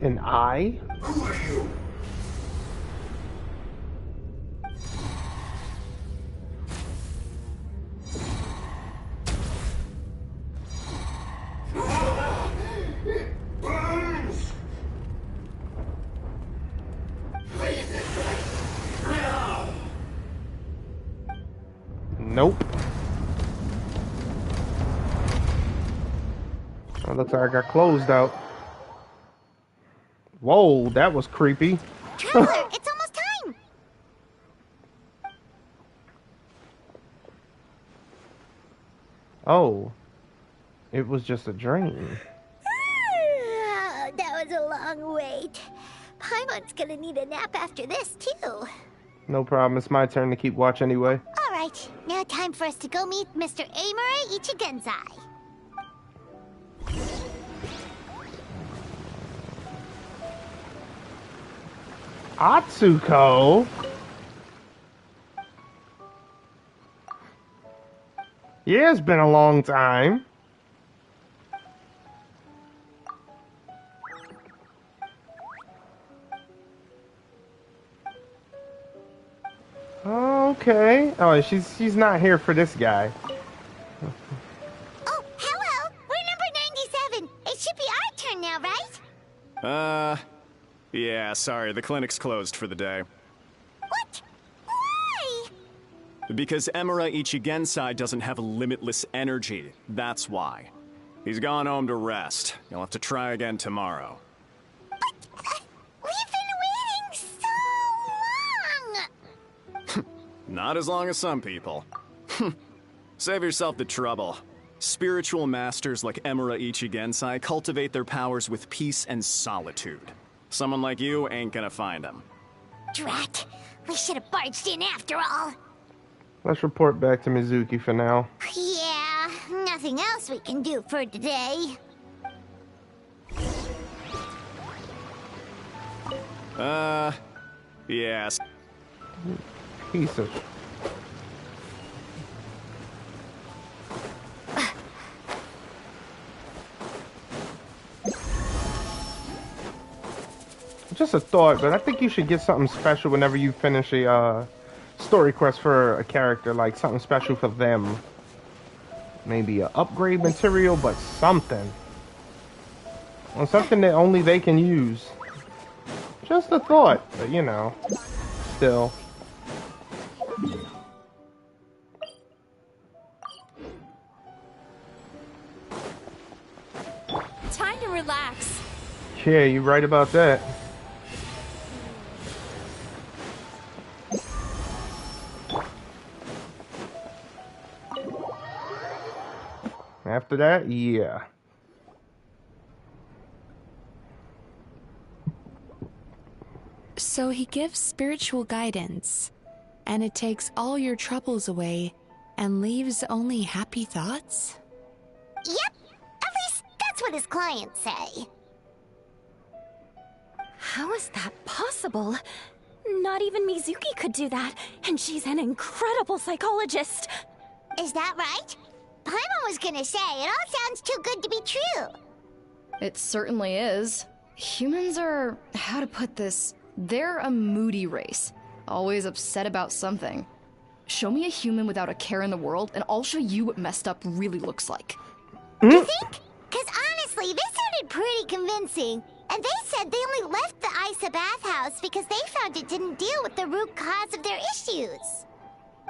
An eye? Who are you? It burns! Leave it right now! Nope. It looks like I got closed out. Whoa, that was creepy. Traveler, it's almost time. Oh. It was just a dream. That was a long wait. Paimon's gonna need a nap after this, too. No problem. It's my turn to keep watch anyway. All right, now time for us to go meet Mr. Emura Ichigensai. Atsuko? Yeah, it's been a long time. Okay. Oh, she's not here for this guy. Oh, hello. We're number 97. It should be our turn now, right? Yeah, sorry, the clinic's closed for the day. What? Why? Because Emura Ichigensai doesn't have limitless energy, that's why. He's gone home to rest. You'll have to try again tomorrow. But, we've been waiting so long! Not as long as some people. Save yourself the trouble. Spiritual masters like Emura Ichigensai cultivate their powers with peace and solitude. Someone like you ain't gonna find them. Drat! We should have barged in after all. Let's report back to Mizuki for now. Yeah, nothing else we can do for today. Yes. Piece of... Just a thought, but I think you should get something special whenever you finish a story quest for a character, like something special for them. Maybe an upgrade material, but something. Or something that only they can use. Just a thought, but you know, still. Time to relax. Yeah, you're right about that. After that, yeah. So he gives spiritual guidance, and it takes all your troubles away and leaves only happy thoughts? Yep, at least that's what his clients say. How is that possible? Not even Mizuki could do that, and she's an incredible psychologist. Is that right? Paimon was gonna say, it all sounds too good to be true. It certainly is. Humans are, how to put this, they're a moody race. Always upset about something. Show me a human without a care in the world, and I'll show you what messed up really looks like. You think? Because honestly, this sounded pretty convincing. And they said they only left the Aisa bathhouse because they found it didn't deal with the root cause of their issues.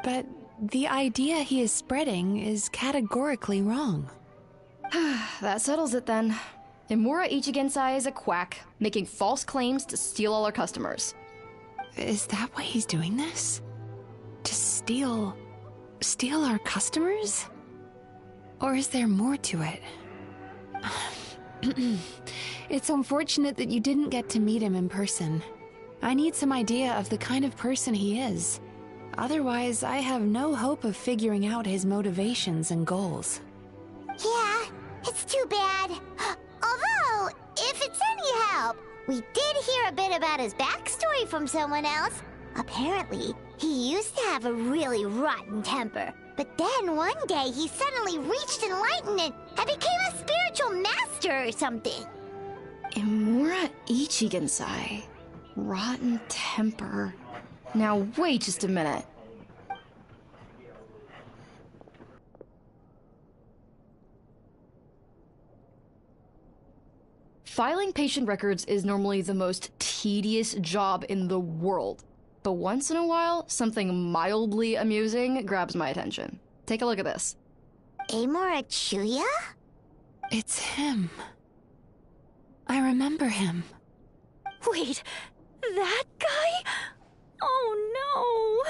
But the idea he is spreading is categorically wrong. That settles it then. Emura Ichigensai is a quack, making false claims to steal all our customers. Is that why he's doing this? To steal our customers? Or is there more to it? It's unfortunate that you didn't get to meet him in person. I need some idea of the kind of person he is. Otherwise, I have no hope of figuring out his motivations and goals. Yeah, it's too bad. Although, if it's any help, we did hear a bit about his backstory from someone else. Apparently, he used to have a really rotten temper. But then one day he suddenly reached enlightenment and became a spiritual master or something. Emura Ichigensai. Rotten temper. Now wait just a minute. Filing patient records is normally the most tedious job in the world. But once in a while, something mildly amusing grabs my attention. Take a look at this. Emura Chuya? It's him. I remember him. Wait, that guy? Oh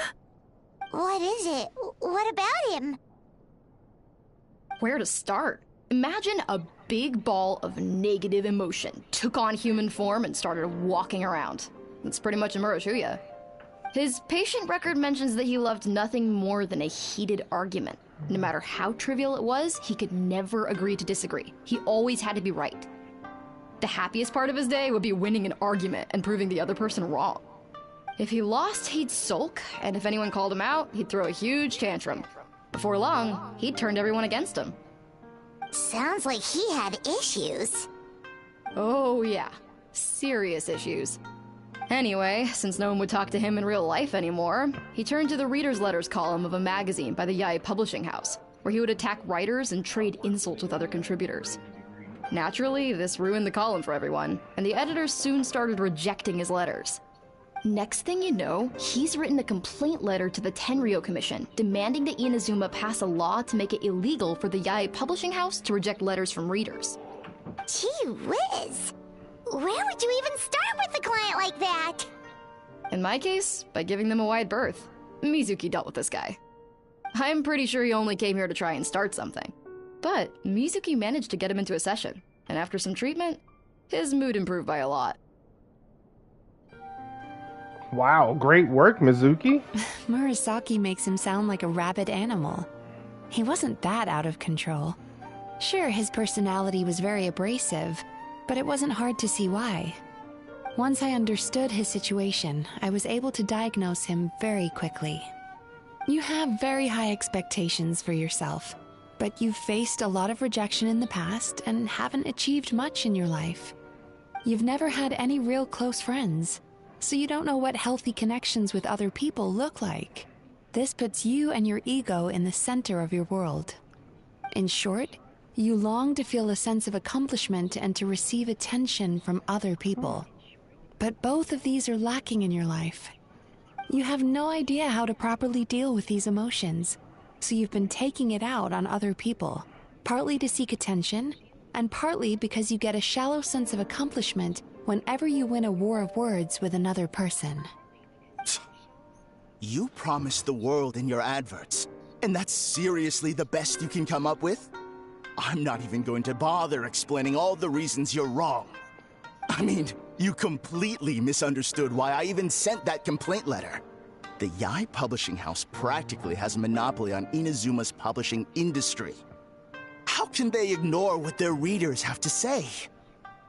no! What is it? What about him? Where to start? Imagine a big ball of negative emotion took on human form and started walking around. That's pretty much Emura Chuya. His patient record mentions that he loved nothing more than a heated argument. No matter how trivial it was, he could never agree to disagree. He always had to be right. The happiest part of his day would be winning an argument and proving the other person wrong. If he lost, he'd sulk, and if anyone called him out, he'd throw a huge tantrum. Before long, he'd turned everyone against him. Sounds like he had issues. Oh yeah, serious issues. Anyway, since no one would talk to him in real life anymore, he turned to the reader's letters column of a magazine by the Yae publishing house, where he would attack writers and trade insults with other contributors. Naturally, this ruined the column for everyone, and the editors soon started rejecting his letters. Next thing you know, he's written a complaint letter to the Tenryou Commission, demanding that Inazuma pass a law to make it illegal for the Yae publishing house to reject letters from readers. Gee whiz! Where would you even start with a client like that? In my case, by giving them a wide berth. Mizuki dealt with this guy. I'm pretty sure he only came here to try and start something. But Mizuki managed to get him into a session, and after some treatment, his mood improved by a lot. Wow, great work, Mizuki. Murasaki makes him sound like a rabid animal. He wasn't that out of control. Sure, his personality was very abrasive, but it wasn't hard to see why. Once I understood his situation, I was able to diagnose him very quickly. You have very high expectations for yourself, but you've faced a lot of rejection in the past and haven't achieved much in your life. You've never had any real close friends, so you don't know what healthy connections with other people look like. This puts you and your ego in the center of your world. In short, you long to feel a sense of accomplishment and to receive attention from other people. But both of these are lacking in your life. You have no idea how to properly deal with these emotions, so you've been taking it out on other people, partly to seek attention, and partly because you get a shallow sense of accomplishment whenever you win a war of words with another person. You promised the world in your adverts, and that's seriously the best you can come up with? I'm not even going to bother explaining all the reasons you're wrong. I mean, you completely misunderstood why I even sent that complaint letter. The Yae publishing house practically has a monopoly on Inazuma's publishing industry. How can they ignore what their readers have to say?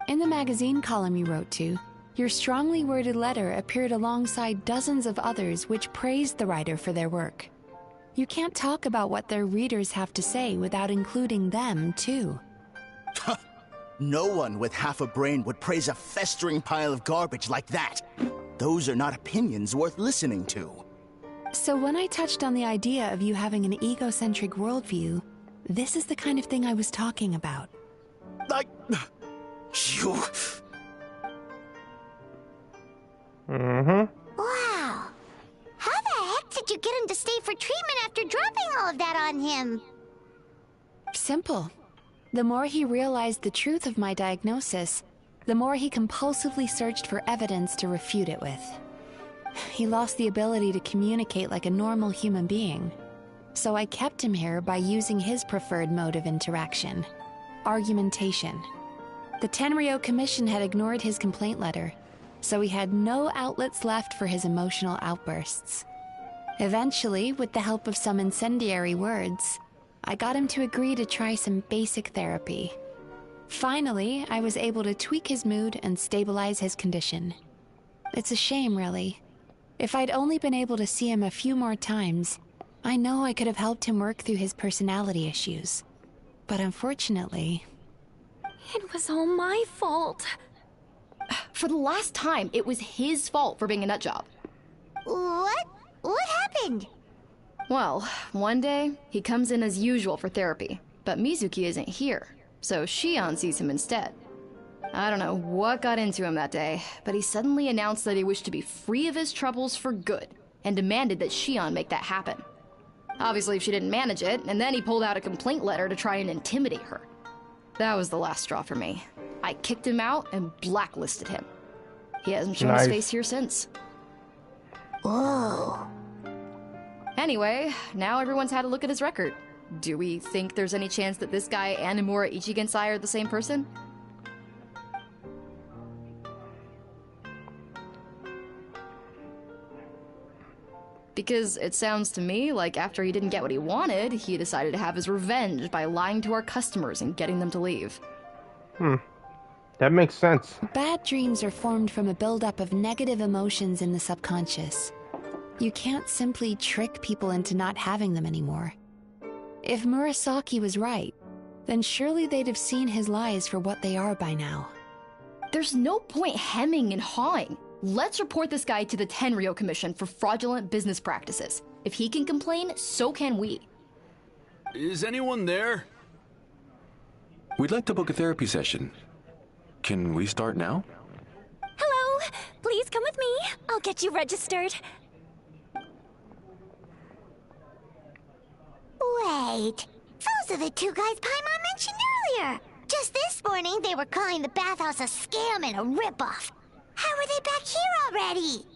In the magazine column you wrote to, your strongly worded letter appeared alongside dozens of others which praised the writer for their work. You can't talk about what their readers have to say without including them, too. No one with half a brain would praise a festering pile of garbage like that. Those are not opinions worth listening to. So when I touched on the idea of you having an egocentric worldview, this is the kind of thing I was talking about. You... Wow. How the heck did you get him to stay for treatment after dropping all of that on him? Simple. The more he realized the truth of my diagnosis, the more he compulsively searched for evidence to refute it with. He lost the ability to communicate like a normal human being. So I kept him here by using his preferred mode of interaction: argumentation. The Tenryo Commission had ignored his complaint letter, so he had no outlets left for his emotional outbursts. Eventually, with the help of some incendiary words, I got him to agree to try some basic therapy. Finally, I was able to tweak his mood and stabilize his condition. It's a shame, really. If I'd only been able to see him a few more times, I know I could have helped him work through his personality issues. But unfortunately... It was all my fault. For the last time, it was his fault for being a nutjob. What? What happened? Well, one day, he comes in as usual for therapy, but Mizuki isn't here, so Shion sees him instead. I don't know what got into him that day, but he suddenly announced that he wished to be free of his troubles for good, and demanded that Shion make that happen. Obviously, she didn't manage it, and then he pulled out a complaint letter to try and intimidate her. That was the last straw for me. I kicked him out and blacklisted him. He hasn't shown his face here since. Whoa. Anyway, now everyone's had a look at his record. Do we think there's any chance that this guy and Emura Ichigensai are the same person? Because it sounds to me like after he didn't get what he wanted, he decided to have his revenge by lying to our customers and getting them to leave. That makes sense. Bad dreams are formed from a buildup of negative emotions in the subconscious. You can't simply trick people into not having them anymore. If Murasaki was right, then surely they'd have seen his lies for what they are by now. There's no point hemming and hawing. Let's report this guy to the Tenryo Commission for fraudulent business practices. If he can complain, so can we. Is anyone there? We'd like to book a therapy session. Can we start now? Hello! Please come with me. I'll get you registered. Wait. Those are the two guys Paimon mentioned earlier. Just this morning, they were calling the bathhouse a scam and a ripoff. How are they back here already?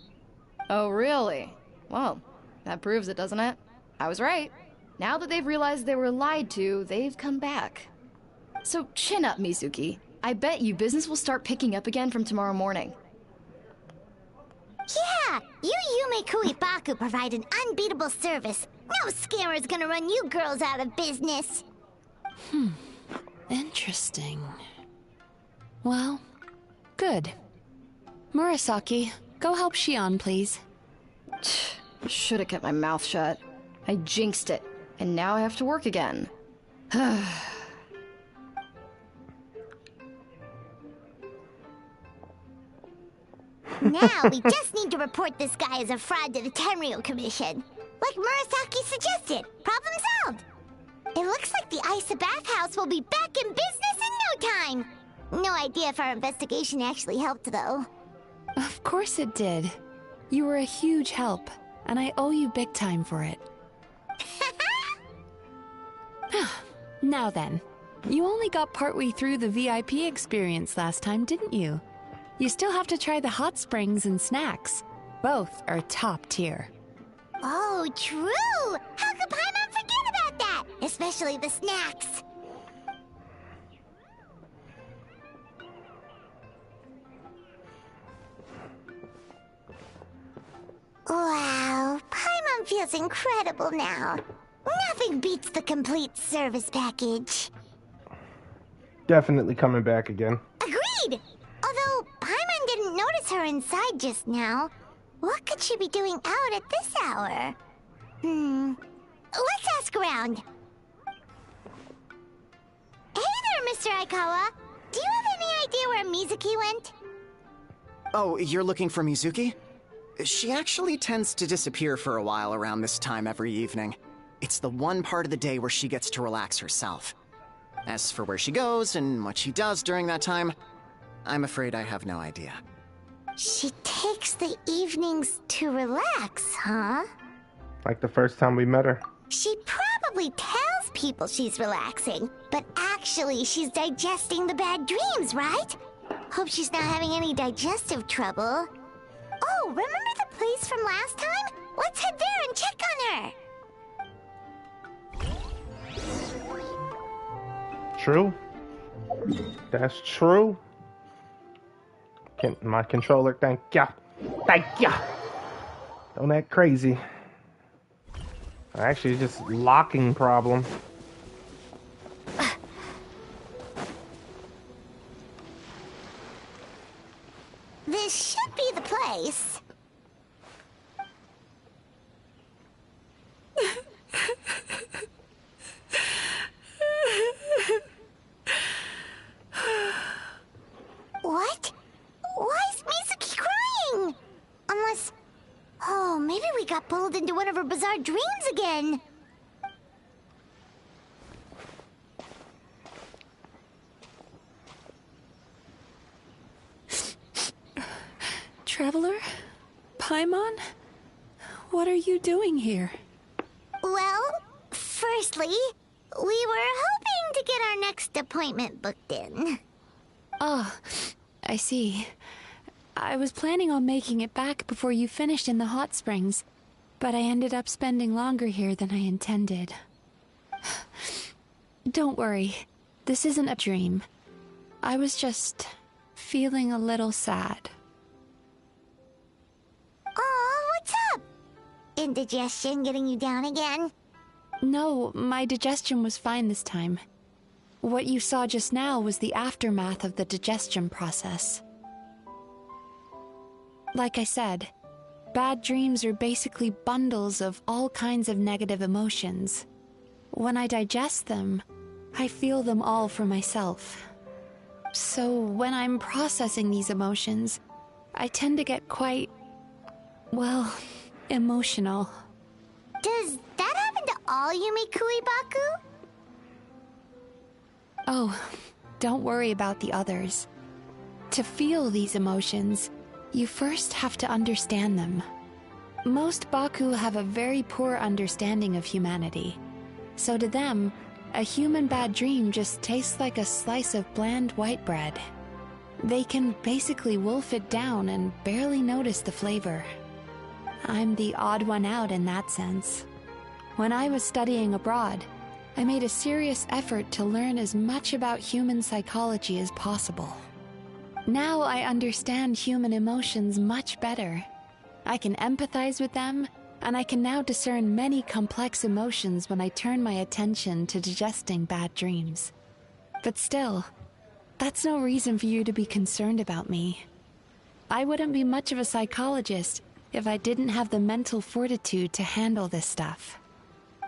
Oh, really? Well, that proves it, doesn't it? I was right. Now that they've realized they were lied to, they've come back. So chin up, Mizuki. I bet you business will start picking up again from tomorrow morning. Yeah! You Yume Kuibaku provide an unbeatable service. No scammer's gonna run you girls out of business. Interesting. Well, good. Murasaki, go help Shion, please. Should've kept my mouth shut. I jinxed it, and now I have to work again. Now we just need to report this guy as a fraud to the Tenryu Commission. Like Murasaki suggested. Problem solved. It looks like the Aisa bathhouse will be back in business in no time. No idea if our investigation actually helped, though. Of course it did. You were a huge help, and I owe you big time for it. Now then, you only got partway through the VIP experience last time, didn't you? You still have to try the hot springs and snacks. Both are top tier. Oh, true! How could Paimon forget about that? Especially the snacks. Wow, Paimon feels incredible now. Nothing beats the complete service package. Definitely coming back again. Agreed! Although Paimon didn't notice her inside just now. What could she be doing out at this hour? Let's ask around. Hey there, Mr. Aikawa. Do you have any idea where Mizuki went? Oh, you're looking for Mizuki? She actually tends to disappear for a while around this time every evening. It's the one part of the day where she gets to relax herself. As for where she goes and what she does during that time, I'm afraid I have no idea. She takes the evenings to relax, huh? Like the first time we met her. She probably tells people she's relaxing, but actually she's digesting the bad dreams, right? Hope she's not having any digestive trouble. Oh, remember the place from last time? Let's head there and check on her. True. That's true. My controller, thank ya. Thank ya. Don't act crazy. Actually, it's just locking problem. This should be the place. What? Why is Mizuki crying? Unless... Oh, maybe we got pulled into one of her bizarre dreams again. Traveler? Paimon? What are you doing here? Well, firstly, we were hoping to get our next appointment booked in. Oh, I see. I was planning on making it back before you finished in the hot springs, but I ended up spending longer here than I intended. Don't worry, this isn't a dream. I was just feeling a little sad. Oh, what's up? Indigestion getting you down again? No, my digestion was fine this time. What you saw just now was the aftermath of the digestion process. Like I said, bad dreams are basically bundles of all kinds of negative emotions. When I digest them, I feel them all for myself. So when I'm processing these emotions, I tend to get quite, well, emotional. Does that happen to all Yume Kuibaku? Oh, don't worry about the others. To feel these emotions, you first have to understand them. Most Baku have a very poor understanding of humanity. So to them, a human bad dream just tastes like a slice of bland white bread. They can basically wolf it down and barely notice the flavor. I'm the odd one out in that sense. When I was studying abroad, I made a serious effort to learn as much about human psychology as possible. Now I understand human emotions much better. I can empathize with them, and I can now discern many complex emotions when I turn my attention to digesting bad dreams. But still, that's no reason for you to be concerned about me. I wouldn't be much of a psychologist if I didn't have the mental fortitude to handle this stuff.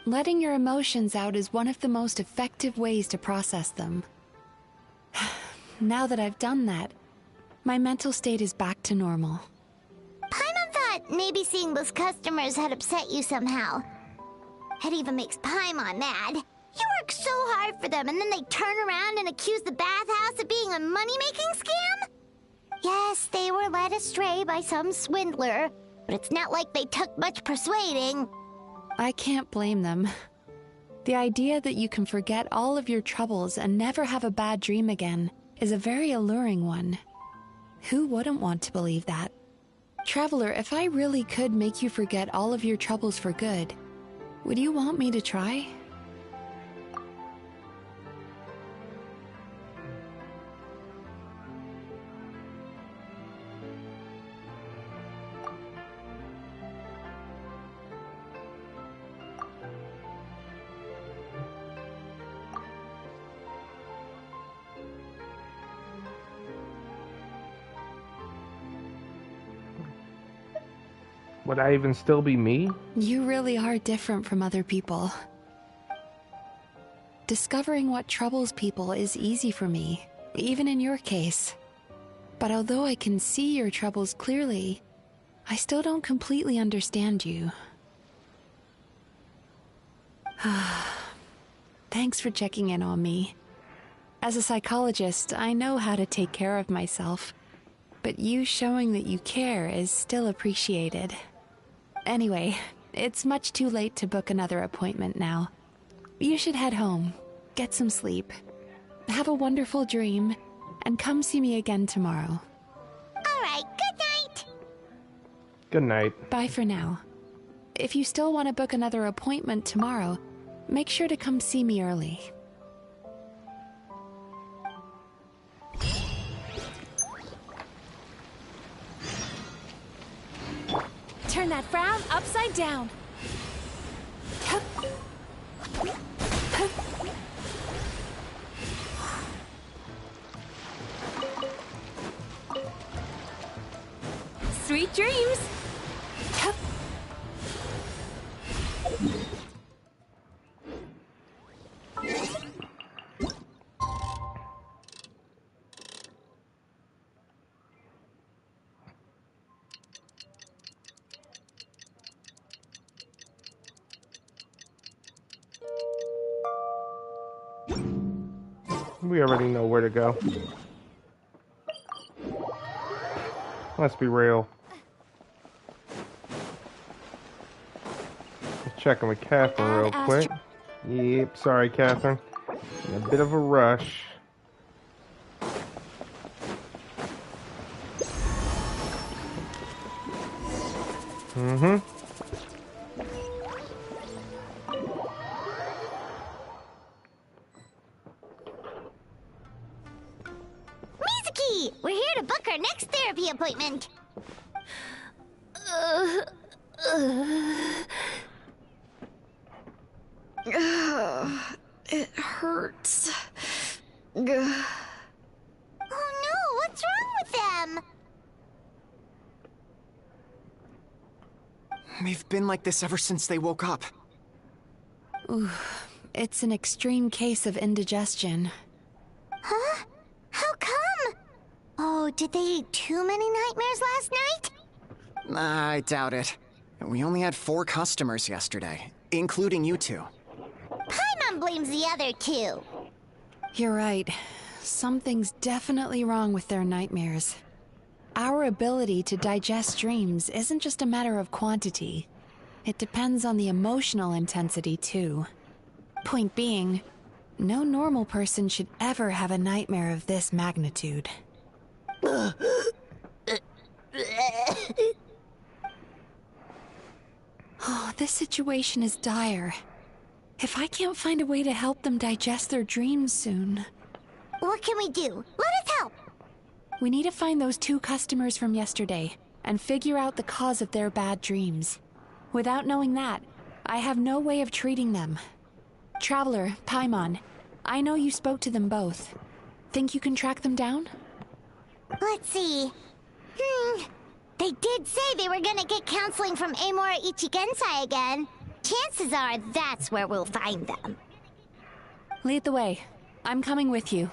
Letting your emotions out is one of the most effective ways to process them. Now that I've done that, my mental state is back to normal. Paimon thought maybe seeing those customers had upset you somehow. It even makes Paimon mad. You work so hard for them and then they turn around and accuse the bathhouse of being a money-making scam? Yes, they were led astray by some swindler, but it's not like they took much persuading. I can't blame them. The idea that you can forget all of your troubles and never have a bad dream again is a very alluring one. Who wouldn't want to believe that? Traveler, if I really could make you forget all of your troubles for good, would you want me to try? Would I even still be me? You really are different from other people. Discovering what troubles people is easy for me, even in your case. But although I can see your troubles clearly, I still don't completely understand you. Thanks for checking in on me. As a psychologist, I know how to take care of myself, but you showing that you care is still appreciated. Anyway, it's much too late to book another appointment now. You should head home, get some sleep, have a wonderful dream, and come see me again tomorrow. Alright, good night! Good night. Bye for now. If you still want to book another appointment tomorrow, make sure to come see me early. Turn that frown upside down. Sweet dreams. We already know where to go. Let's be real. Just checking with Catherine real quick. Yep, sorry Catherine. In a bit of a rush. Mizuki! We're here to book our next therapy appointment. It hurts. Oh no, what's wrong with them? They've been like this ever since they woke up. Ooh, it's an extreme case of indigestion. Huh? How come? Oh, did they eat too many nightmares last night? I doubt it. We only had 4 customers yesterday, including you two. Paimon blames the other 2. You're right. Something's definitely wrong with their nightmares. Our ability to digest dreams isn't just a matter of quantity. It depends on the emotional intensity, too. Point being, no normal person should ever have a nightmare of this magnitude. Oh, this situation is dire. If I can't find a way to help them digest their dreams soon... What can we do? Let us help! We need to find those 2 customers from yesterday and figure out the cause of their bad dreams. Without knowing that, I have no way of treating them. Traveler, Paimon, I know you spoke to them both. Think you can track them down? Let's see. They did say they were gonna get counseling from Emura Ichigensai again. Chances are that's where we'll find them. Lead the way. I'm coming with you.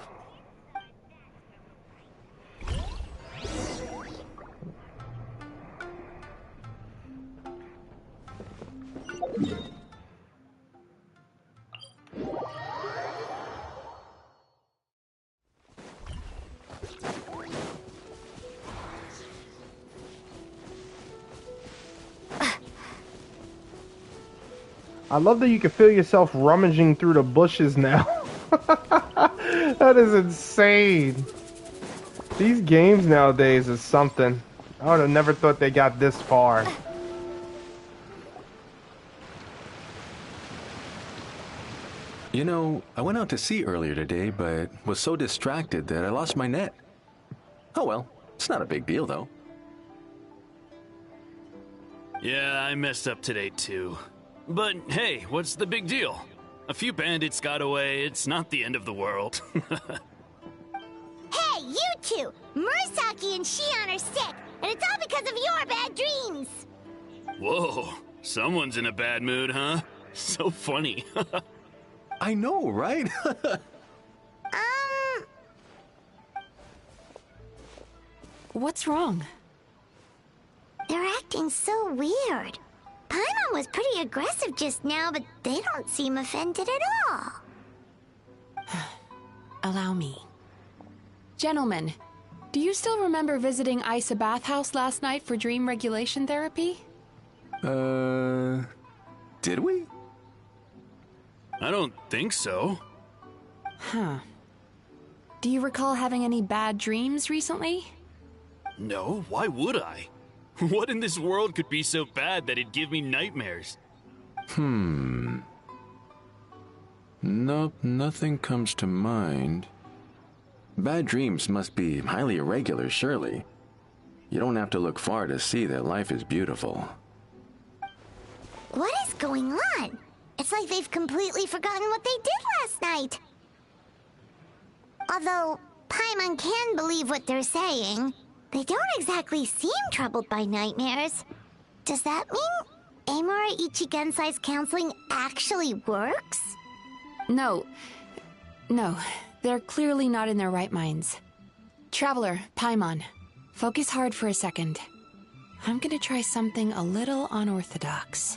I love that you can feel yourself rummaging through the bushes now. That is insane. These games nowadays is something. I would have never thought they got this far. You know, I went out to sea earlier today, but was so distracted that I lost my net. Oh well, it's not a big deal though. Yeah, I messed up today too. But hey, what's the big deal? A few bandits got away, it's not the end of the world. Hey, you two! Murasaki and Shion are sick, and it's all because of your bad dreams! Whoa, someone's in a bad mood, huh? So funny. I know, right? What's wrong? They're acting so weird. Paimon was pretty aggressive just now, but they don't seem offended at all. Allow me. Gentlemen, do you still remember visiting Aisa bathhouse last night for dream regulation therapy? Did we? I don't think so. Huh. Do you recall having any bad dreams recently? No, why would I? What in this world could be so bad that it'd give me nightmares? Nope, nothing comes to mind. Bad dreams must be highly irregular, surely. You don't have to look far to see that life is beautiful. What is going on? It's like they've completely forgotten what they did last night. Although Paimon can believe what they're saying, they don't exactly seem troubled by nightmares. Does that mean Emura Ichigensai's counseling actually works? No, they're clearly not in their right minds. Traveler, Paimon, focus hard for a second. I'm gonna try something a little unorthodox.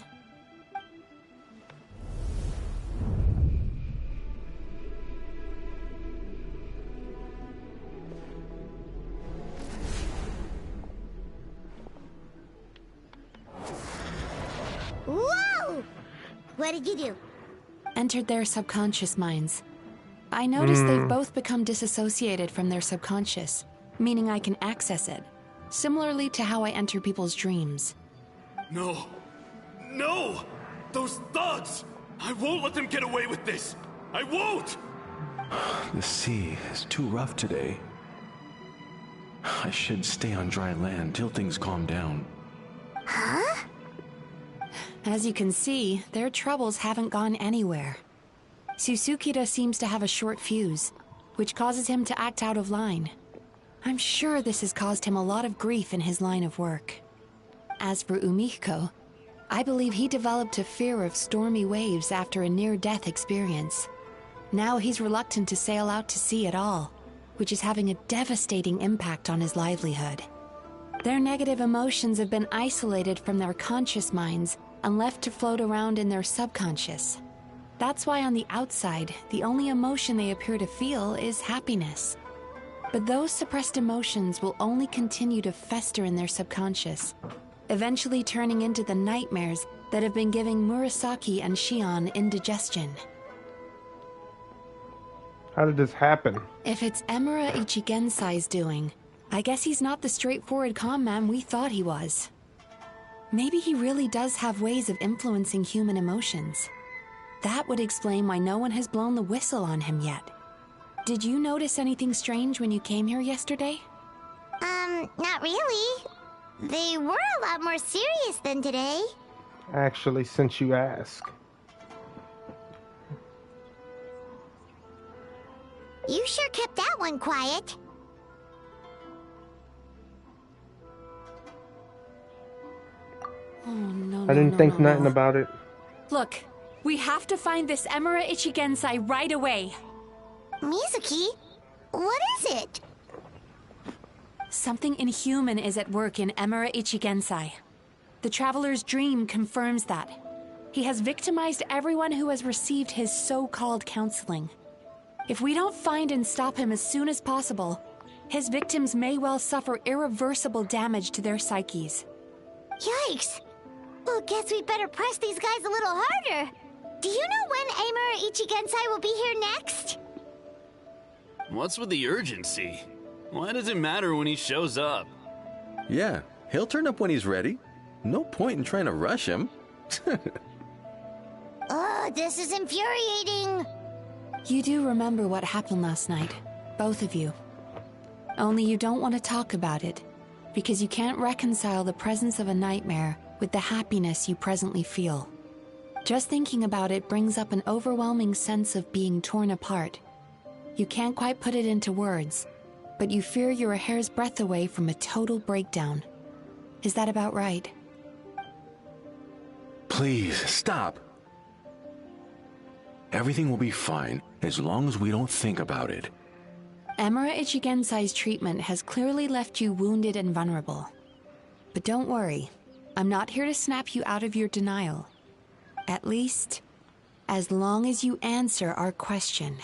Whoa! What did you do? Entered their subconscious minds. I noticed they've both become disassociated from their subconscious, meaning I can access it, similarly to how I enter people's dreams. No! No! Those thugs! I won't let them get away with this! I won't! The sea is too rough today. I should stay on dry land till things calm down. Huh? As you can see, their troubles haven't gone anywhere. Susukida seems to have a short fuse, which causes him to act out of line. I'm sure this has caused him a lot of grief in his line of work. As for Umiko, I believe he developed a fear of stormy waves after a near-death experience. Now he's reluctant to sail out to sea at all, which is having a devastating impact on his livelihood. Their negative emotions have been isolated from their conscious minds and left to float around in their subconscious. That's why on the outside, the only emotion they appear to feel is happiness. But those suppressed emotions will only continue to fester in their subconscious, eventually turning into the nightmares that have been giving Murasaki and Shion indigestion. How did this happen? If it's Emura Ichigensai's doing, I guess he's not the straightforward calm man we thought he was. Maybe he really does have ways of influencing human emotions. That would explain why no one has blown the whistle on him yet. Did you notice anything strange when you came here yesterday? Not really. They were a lot more serious than today. Actually, since you ask. You sure kept that one quiet. Oh, no, I didn't think nothing about it. Look, we have to find this Emura Ichigensai right away. Mizuki? What is it? Something inhuman is at work in Emura Ichigensai. The Traveler's dream confirms that. He has victimized everyone who has received his so-called counseling. If we don't find and stop him as soon as possible, his victims may well suffer irreversible damage to their psyches. Yikes! Well, guess we better press these guys a little harder. Do you know when Emura Ichigensai will be here next? What's with the urgency? Why does it matter when he shows up? Yeah, he'll turn up when he's ready. No point in trying to rush him. Oh, this is infuriating. You do remember what happened last night, both of you. Only you don't want to talk about it, because you can't reconcile the presence of a nightmare with the happiness you presently feel. Just thinking about it brings up an overwhelming sense of being torn apart. You can't quite put it into words, but you fear you're a hair's breadth away from a total breakdown. Is that about right? Please, stop. Everything will be fine as long as we don't think about it. Emura Ichigensai's treatment has clearly left you wounded and vulnerable. But don't worry, I'm not here to snap you out of your denial. At least, as long as you answer our question.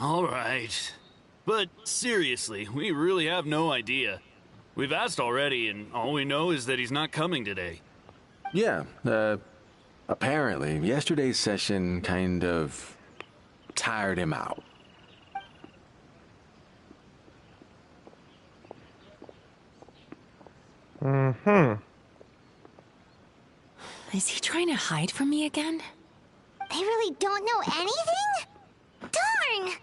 All right. But seriously, we really have no idea. We've asked already, and all we know is that he's not coming today. Yeah, apparently, yesterday's session kind of tired him out. Is he trying to hide from me again? They really don't know anything? Darn!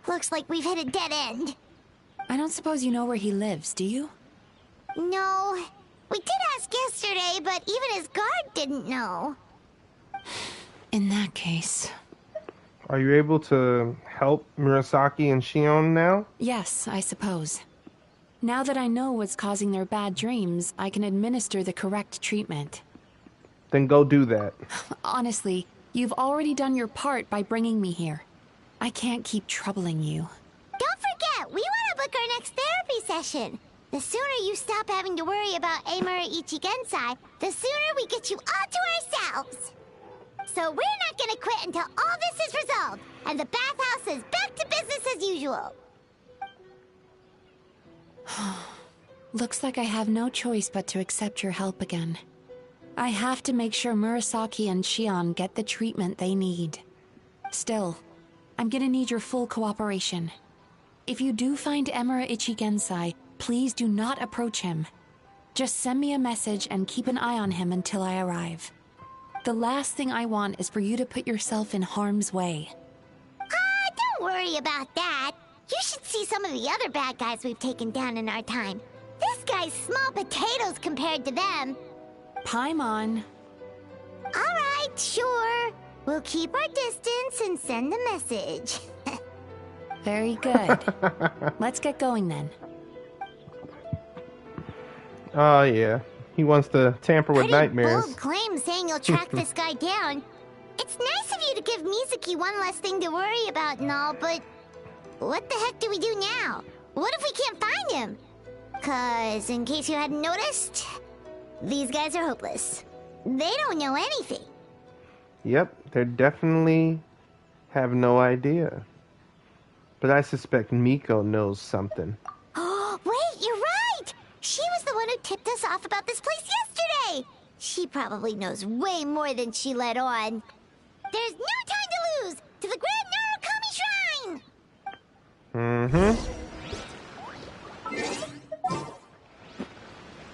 Looks like we've hit a dead end. I don't suppose you know where he lives, do you? No. We did ask yesterday, but even his guard didn't know. In that case... Are you able to help Murasaki and Shion now? Yes, I suppose. Now that I know what's causing their bad dreams, I can administer the correct treatment. Then go do that. Honestly, you've already done your part by bringing me here. I can't keep troubling you. Don't forget, we want to book our next therapy session. The sooner you stop having to worry about Emura Ichigensai, the sooner we get you all to ourselves. So we're not gonna quit until all this is resolved, and the bathhouse is back to business as usual. Looks like I have no choice but to accept your help again. I have to make sure Murasaki and Shion get the treatment they need. Still, I'm gonna need your full cooperation. If you do find Emura Ichigensai, please do not approach him. Just send me a message and keep an eye on him until I arrive. The last thing I want is for you to put yourself in harm's way. Don't worry about that. You should see some of the other bad guys we've taken down in our time. This guy's small potatoes compared to them. Paimon. Alright, sure. We'll keep our distance and send the message. Very good. Let's get going then. Oh, yeah. He wants to tamper with nightmares. Bold claim saying you'll track this guy down. It's nice of you to give Mizuki one less thing to worry about and all, but what the heck do we do now? What if we can't find him? 'Cause, in case you hadn't noticed, these guys are hopeless. They don't know anything. Yep, they definitely have no idea. But I suspect Miko knows something. Oh, wait, you're right! She was the one who tipped us off about this place yesterday! She probably knows way more than she let on. There's no time to lose! To the Grand Narukami Shrine!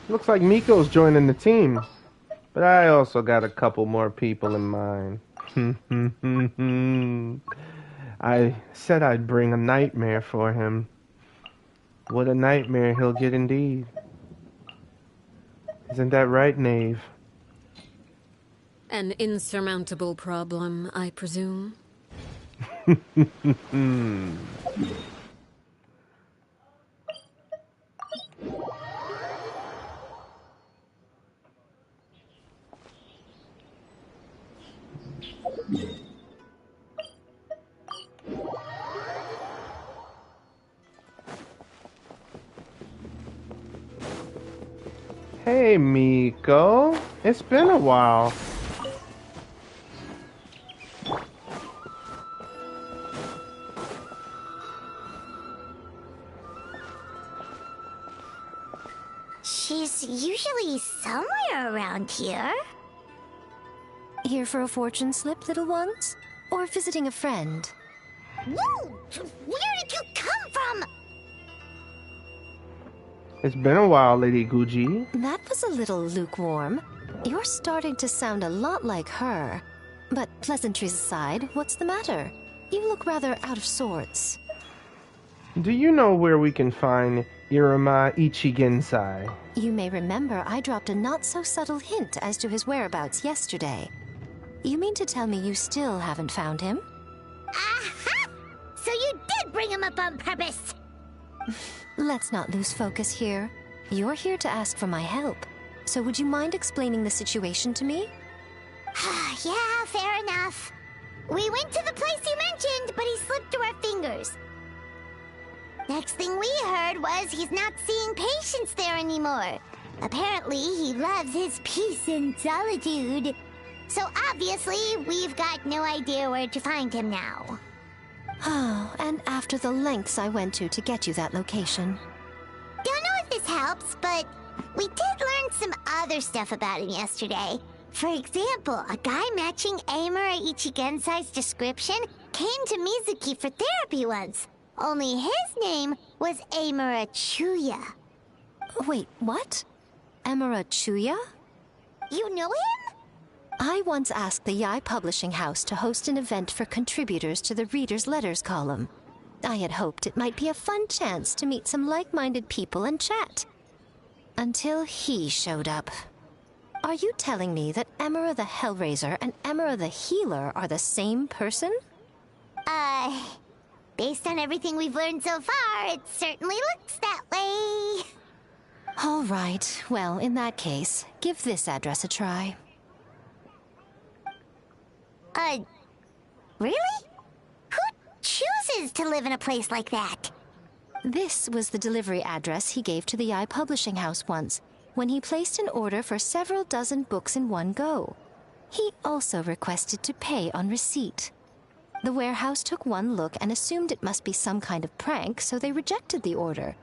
Looks like Miko's joining the team. But I also got a couple more people in mind. I said I'd bring a nightmare for him. What a nightmare he'll get indeed. Isn't that right, Knave? An insurmountable problem, I presume? Hey, Miko. It's been a while. She's usually somewhere around here. Here for a fortune slip, little ones? Or visiting a friend? Whoa! Where did you come from? It's been a while, Lady Guji. That was a little lukewarm. You're starting to sound a lot like her. But pleasantries aside, what's the matter? You look rather out of sorts. Do you know where we can find Iruma Ichigensai? You may remember I dropped a not-so-subtle hint as to his whereabouts yesterday. You mean to tell me you still haven't found him? Aha! So you did bring him up on purpose! Let's not lose focus here. You're here to ask for my help. So would you mind explaining the situation to me? Yeah, fair enough. We went to the place you mentioned, but he slipped through our fingers. Next thing we heard was he's not seeing patients there anymore. Apparently, he loves his peace and solitude. So obviously, we've got no idea where to find him now. Oh, and after the lengths I went to get you that location. Don't know if this helps, but we did learn some other stuff about him yesterday. For example, a guy matching Emura Ichigensai's description came to Mizuki for therapy once. Only his name was Emura Chuya. Wait, what? Emura Chuya? You know him? I once asked the Yae Publishing House to host an event for contributors to the Reader's Letters column. I had hoped it might be a fun chance to meet some like-minded people and chat. Until he showed up. Are you telling me that Emura the Hellraiser and Emura the Healer are the same person? Based on everything we've learned so far, it certainly looks that way. All right. Well, in that case, give this address a try. Really? Who chooses to live in a place like that? This was the delivery address he gave to the Yae Publishing House once, when he placed an order for several dozen books in one go. He also requested to pay on receipt. The warehouse took one look and assumed it must be some kind of prank, so they rejected the order,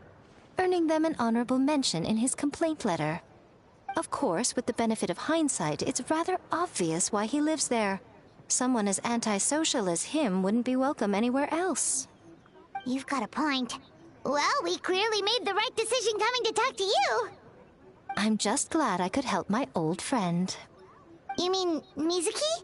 earning them an honorable mention in his complaint letter. Of course, with the benefit of hindsight, it's rather obvious why he lives there. Someone as antisocial as him wouldn't be welcome anywhere else. You've got a point. Well, we clearly made the right decision coming to talk to you. I'm just glad I could help my old friend. You mean Mizuki?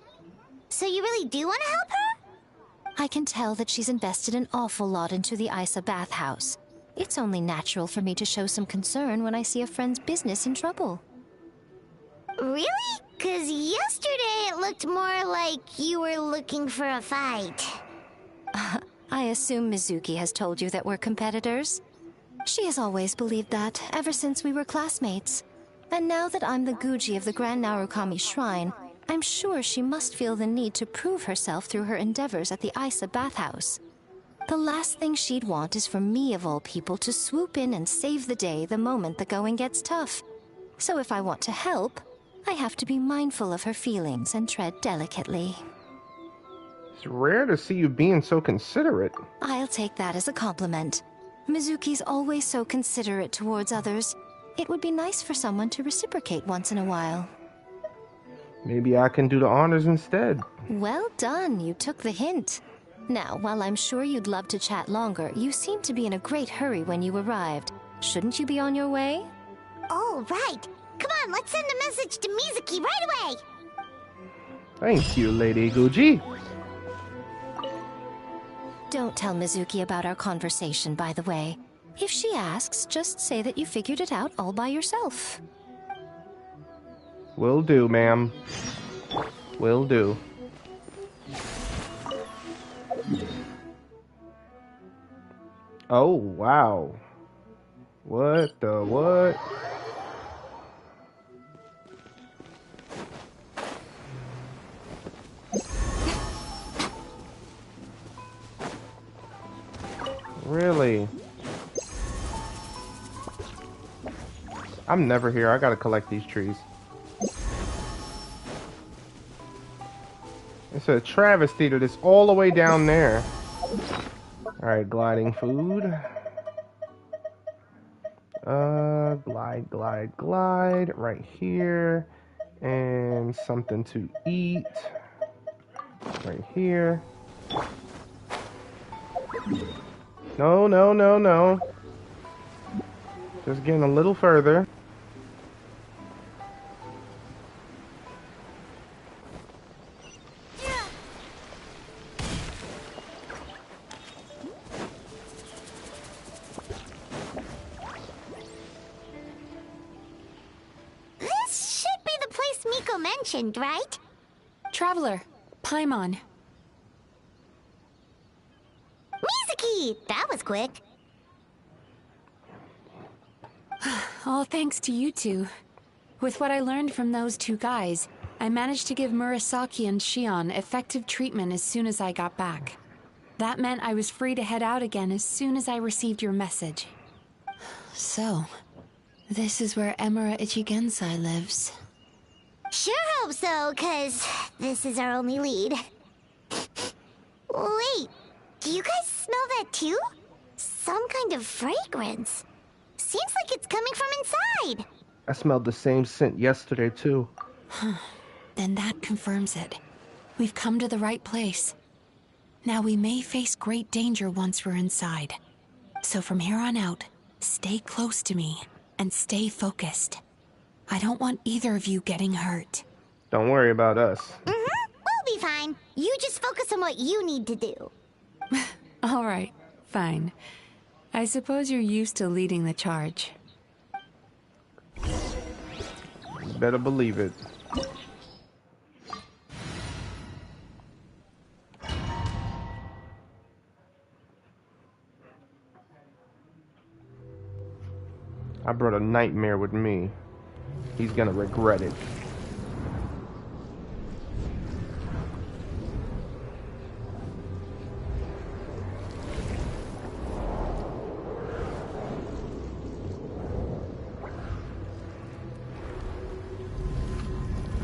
So you really do want to help her? I can tell that she's invested an awful lot into the Aisa bathhouse. It's only natural for me to show some concern when I see a friend's business in trouble. Really? 'Cause yesterday it looked more like you were looking for a fight. I assume Mizuki has told you that we're competitors? She has always believed that, ever since we were classmates. And now that I'm the Guji of the Grand Narukami Shrine, I'm sure she must feel the need to prove herself through her endeavors at the Aisa bathhouse. The last thing she'd want is for me, of all people, to swoop in and save the day the moment the going gets tough. So if I want to help, I have to be mindful of her feelings and tread delicately. It's rare to see you being so considerate. I'll take that as a compliment. Mizuki's always so considerate towards others. It would be nice for someone to reciprocate once in a while. Maybe I can do the honors instead. Well done, you took the hint. Now, while I'm sure you'd love to chat longer, you seemed to be in a great hurry when you arrived. Shouldn't you be on your way? Oh, right. Come on, let's send a message to Mizuki right away. Thank you, Lady Guji. Don't tell Mizuki about our conversation, by the way. If she asks, just say that you figured it out all by yourself. Will do, ma'am. Will do. Oh, wow. What the what? Really? I'm never here. I gotta collect these trees. It's a travesty that it's all the way down there. Alright, gliding food. Glide right here. And something to eat. Right here. No. Just getting a little further. This should be the place Miko mentioned, right? Traveler, Paimon. Mizuki! That was quick. All thanks to you two. With what I learned from those two guys, I managed to give Murasaki and Shion effective treatment as soon as I got back. That meant I was free to head out again as soon as I received your message. So, this is where Emura Ichigensai lives. Sure hope so, 'cause this is our only lead. Wait, do you guys smell that too? Some kind of fragrance. Seems like it's coming from inside. I smelled the same scent yesterday too. Then that confirms it. We've come to the right place. Now we may face great danger once we're inside. So from here on out, stay close to me and stay focused. I don't want either of you getting hurt. Don't worry about us. We'll be fine. You just focus on what you need to do. All right, fine. I suppose you're used to leading the charge. Better believe it. I brought a nightmare with me. He's gonna regret it.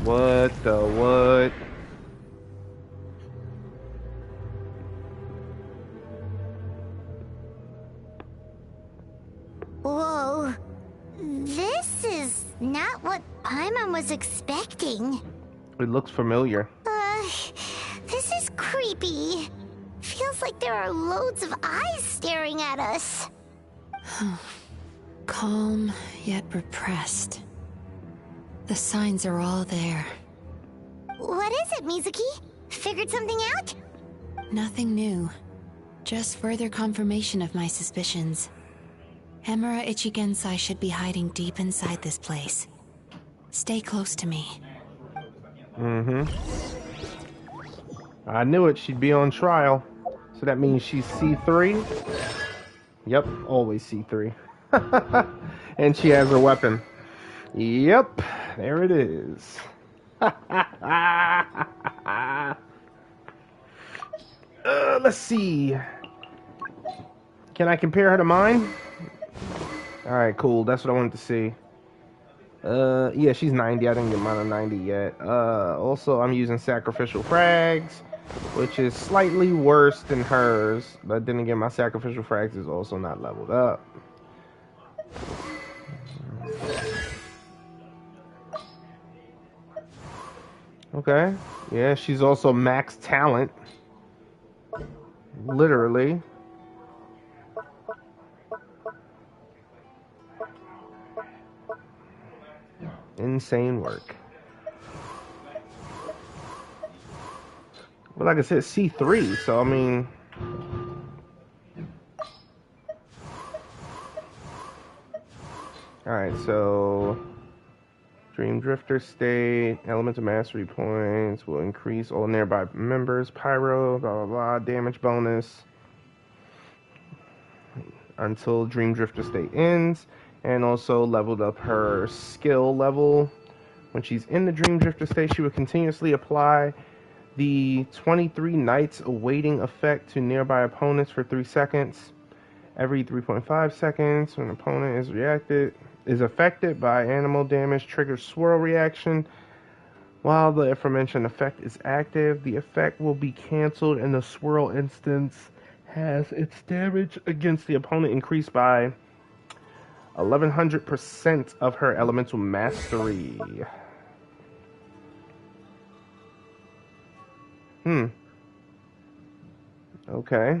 What the what? Whoa. This is not what Paimon was expecting. It looks familiar. This is creepy. Feels like there are loads of eyes staring at us. Calm, yet repressed. The signs are all there. What is it, Mizuki? Figured something out? Nothing new. Just further confirmation of my suspicions. Emura Ichigensai should be hiding deep inside this place. Stay close to me. I knew it. She'd be on trial. So that means she's C3? Yep, always C3. And she has her weapon. Yep, there it is. Let's see. Can I compare her to mine? Alright, cool. That's what I wanted to see. Yeah, she's 90. I didn't get mine on 90 yet. Also, I'm using sacrificial frags, which is slightly worse than hers. But then again, my sacrificial frags is also not leveled up. Okay. Yeah, she's also max talent. Literally. insane work. But like I said, C3, so I mean... Alright, so... Dream Drifter state, Elemental Mastery points will increase all nearby members, Pyro, blah blah blah, damage bonus until Dream Drifter state ends, and also leveled up her skill level. When she's in the Dream Drifter state, she will continuously apply the 23 Nights Awaiting effect to nearby opponents for 3 seconds. Every 3.5 seconds, when an opponent is affected by animal damage, triggers swirl reaction. While the aforementioned effect is active, the effect will be cancelled and the swirl instance has its damage against the opponent increased by 1100% of her elemental mastery. Okay.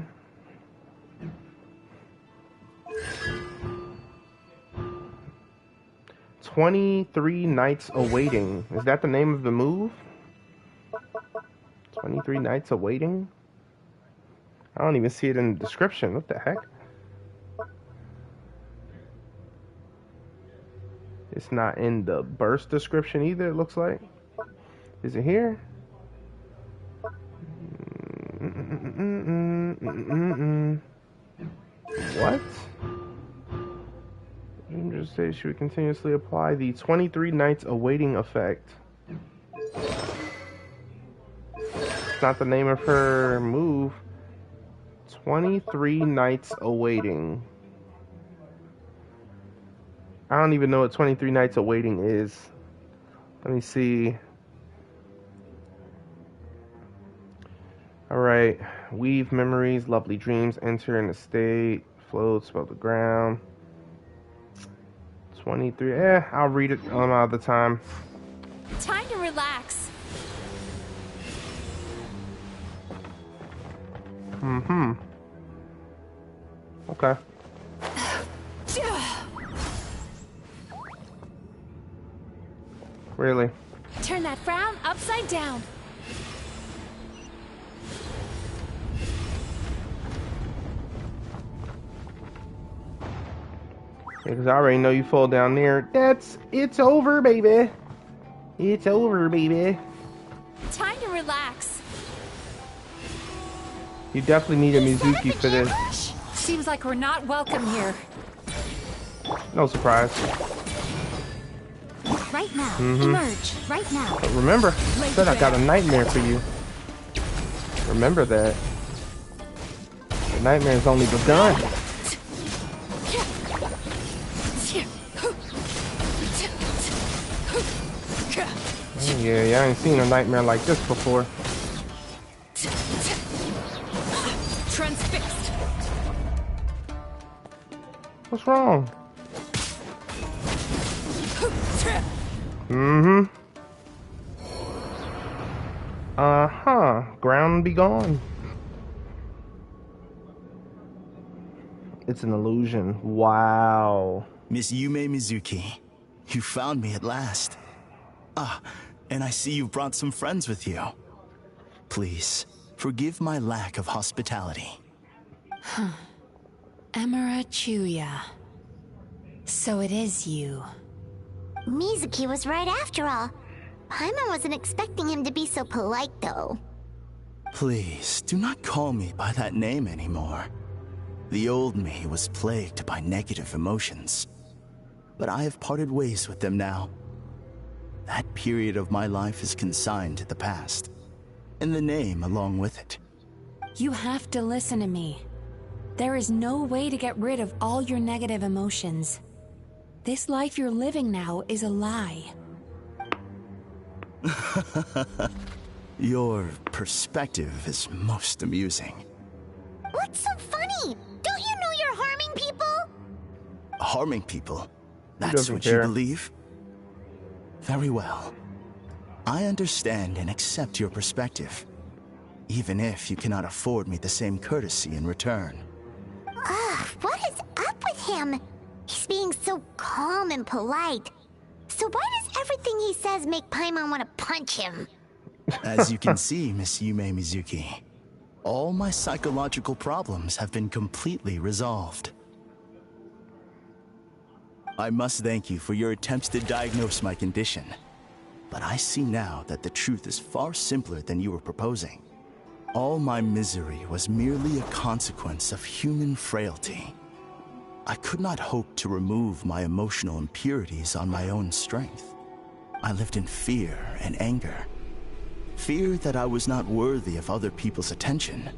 "23 Nights Awaiting." Is that the name of the move? 23 Nights Awaiting? I don't even see it in the description. What the heck? It's not in the burst description either, it looks like. Is it here? What? Just say she would continuously apply the 23 Nights Awaiting effect. It's not the name of her move. 23 Nights Awaiting. I don't even know what 23 Nights Awaiting is. Let me see. Alright. Weave memories, lovely dreams, enter in a state, float, spell the ground. 23. I'll read it on other time. Time to relax. Okay. Really? Turn that frown upside down. Because I already know you fall down there. It's over, baby. It's over, baby. Time to relax. You definitely need a Mizuki for this. Seems like we're not welcome here. No surprise. Right now. Emerge. Right now. But remember, I said I got a nightmare for you. Remember that. The nightmare's only begun. Oh, yeah, I ain't seen a nightmare like this before. Transfixed. What's wrong? Ground be gone. It's an illusion. Wow. Miss Yume Mizuki, you found me at last. And I see you brought some friends with you. Please, forgive my lack of hospitality. Emura Chuya. So it is you. Mizuki was right after all. Paimon wasn't expecting him to be so polite, though. Please, do not call me by that name anymore. The old me was plagued by negative emotions. But I have parted ways with them now. That period of my life is consigned to the past. And the name along with it. You have to listen to me. There is no way to get rid of all your negative emotions. This life you're living now is a lie. Your perspective is most amusing. What's so funny? Don't you know you're harming people? Harming people? That's what you believe? Very well. I understand and accept your perspective, even if you cannot afford me the same courtesy in return. What is up with him? He's being so calm and polite. So why does Everything he says make Paimon want to punch him. As you can see, Miss Yume Mizuki, all my psychological problems have been completely resolved. I must thank you for your attempts to diagnose my condition, but I see now that the truth is far simpler than you were proposing. All my misery was merely a consequence of human frailty. I could not hope to remove my emotional impurities on my own strength. I lived in fear and anger. Fear that I was not worthy of other people's attention.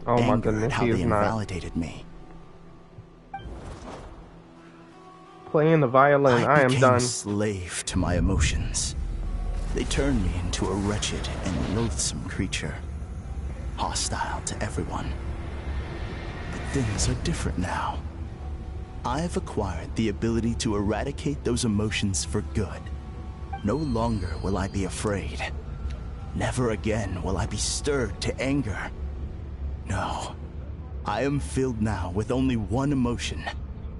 Oh my Anger goodness, at how he they is not. invalidated me. Playing the violin, I am became done. a slave to my emotions. They turned me into a wretched and loathsome creature, hostile to everyone. But things are different now. I've acquired the ability to eradicate those emotions for good. No longer will I be afraid. Never again will I be stirred to anger. No, I am filled now with only one emotion,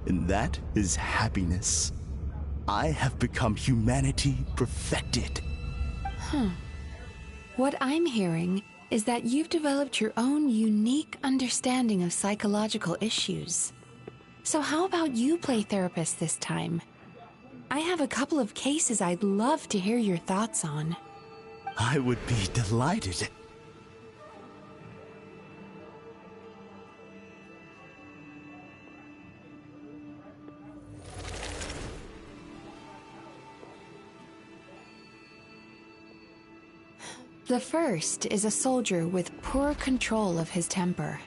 and that is happiness. I have become humanity perfected. What I'm hearing is that you've developed your own unique understanding of psychological issues. So how about you play therapist this time? I have a couple of cases I'd love to hear your thoughts on. I would be delighted. The first is a soldier with poor control of his temper.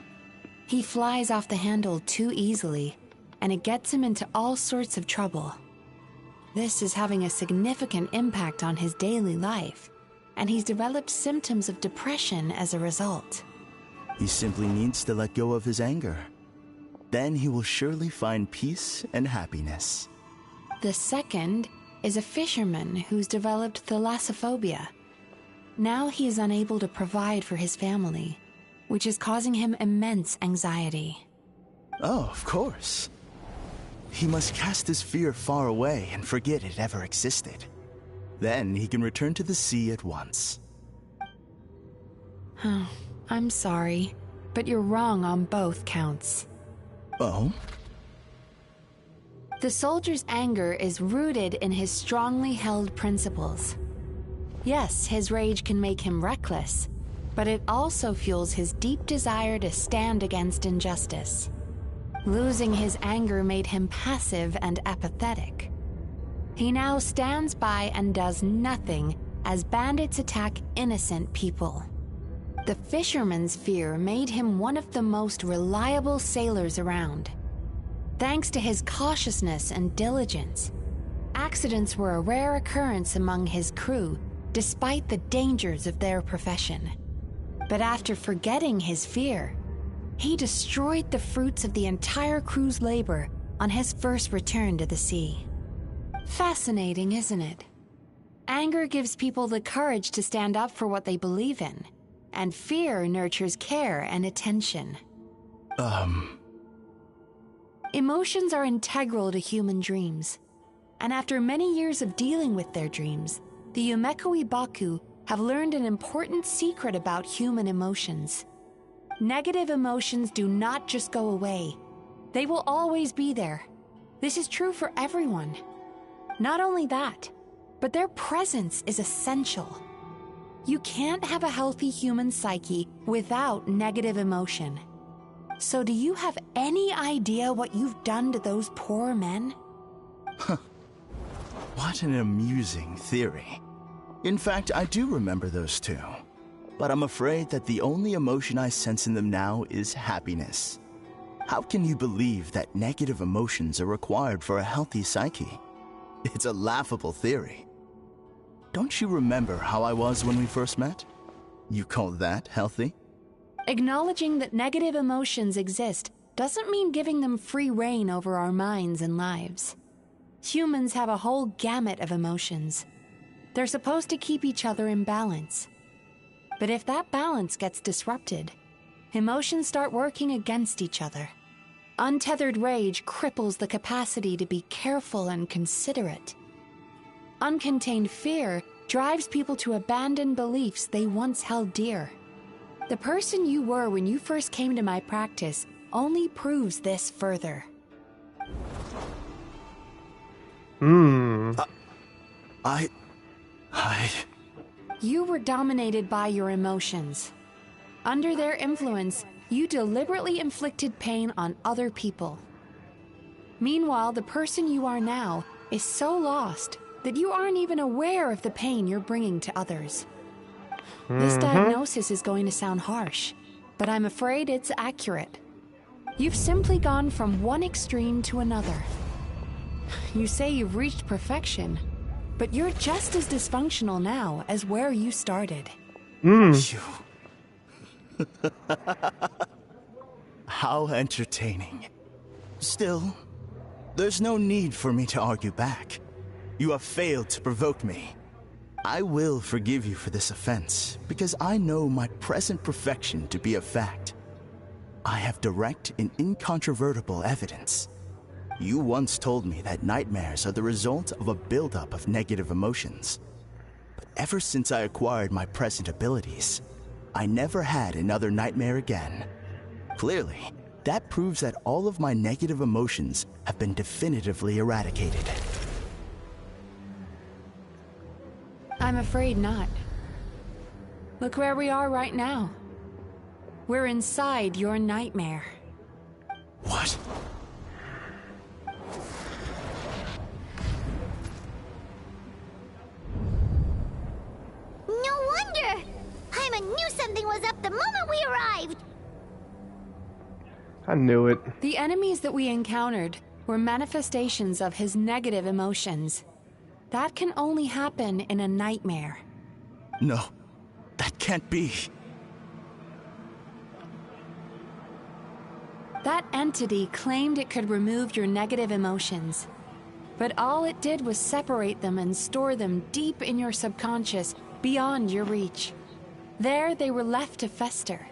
He flies off the handle too easily, and it gets him into all sorts of trouble. This is having a significant impact on his daily life, and he's developed symptoms of depression as a result. He simply needs to let go of his anger. Then he will surely find peace and happiness. The second is a fisherman who's developed thalassophobia. Now he is unable to provide for his family, which is causing him immense anxiety. Oh, of course. He must cast his fear far away and forget it ever existed. Then he can return to the sea at once. I'm sorry, but you're wrong on both counts. Oh? The soldier's anger is rooted in his strongly held principles. Yes, his rage can make him reckless, but it also fuels his deep desire to stand against injustice. Losing his anger made him passive and apathetic. He now stands by and does nothing as bandits attack innocent people. The fisherman's fear made him one of the most reliable sailors around. Thanks to his cautiousness and diligence, accidents were a rare occurrence among his crew, despite the dangers of their profession. But after forgetting his fear, he destroyed the fruits of the entire crew's labor on his first return to the sea. Fascinating, isn't it? Anger gives people the courage to stand up for what they believe in, and fear nurtures care and attention. Emotions are integral to human dreams, and after many years of dealing with their dreams, the Yumekoi Baku have learned an important secret about human emotions. Negative emotions do not just go away. They will always be there. This is true for everyone. Not only that, but their presence is essential. You can't have a healthy human psyche without negative emotion. So do you have any idea what you've done to those poor men? What an amusing theory. In fact, I do remember those two. But I'm afraid that the only emotion I sense in them now is happiness. How can you believe that negative emotions are required for a healthy psyche? It's a laughable theory. Don't you remember how I was when we first met? You call that healthy? Acknowledging that negative emotions exist doesn't mean giving them free rein over our minds and lives. Humans have a whole gamut of emotions. They're supposed to keep each other in balance. But if that balance gets disrupted, emotions start working against each other. Untethered rage cripples the capacity to be careful and considerate. uncontained fear drives people to abandon beliefs they once held dear. The person you were when you first came to my practice only proves this further. You were dominated by your emotions. Under their influence, you deliberately inflicted pain on other people. Meanwhile, the person you are now is so lost that you aren't even aware of the pain you're bringing to others. This diagnosis is going to sound harsh, but I'm afraid it's accurate. You've simply gone from one extreme to another. You say you've reached perfection, but you're just as dysfunctional now as where you started. How entertaining. Still, there's no need for me to argue back. You have failed to provoke me. I will forgive you for this offense, because I know my present perfection to be a fact. I have direct and incontrovertible evidence. You once told me that nightmares are the result of a buildup of negative emotions. But ever since I acquired my present abilities, I never had another nightmare again. Clearly, that proves that all of my negative emotions have been definitively eradicated. I'm afraid not. Look where we are right now. We're inside your nightmare. What? No wonder! Paimon knew something was up the moment we arrived! I knew it. The enemies that we encountered were manifestations of his negative emotions. That can only happen in a nightmare. No, that can't be. That entity claimed it could remove your negative emotions. But all it did was separate them and store them deep in your subconscious, beyond your reach. There, they were left to fester.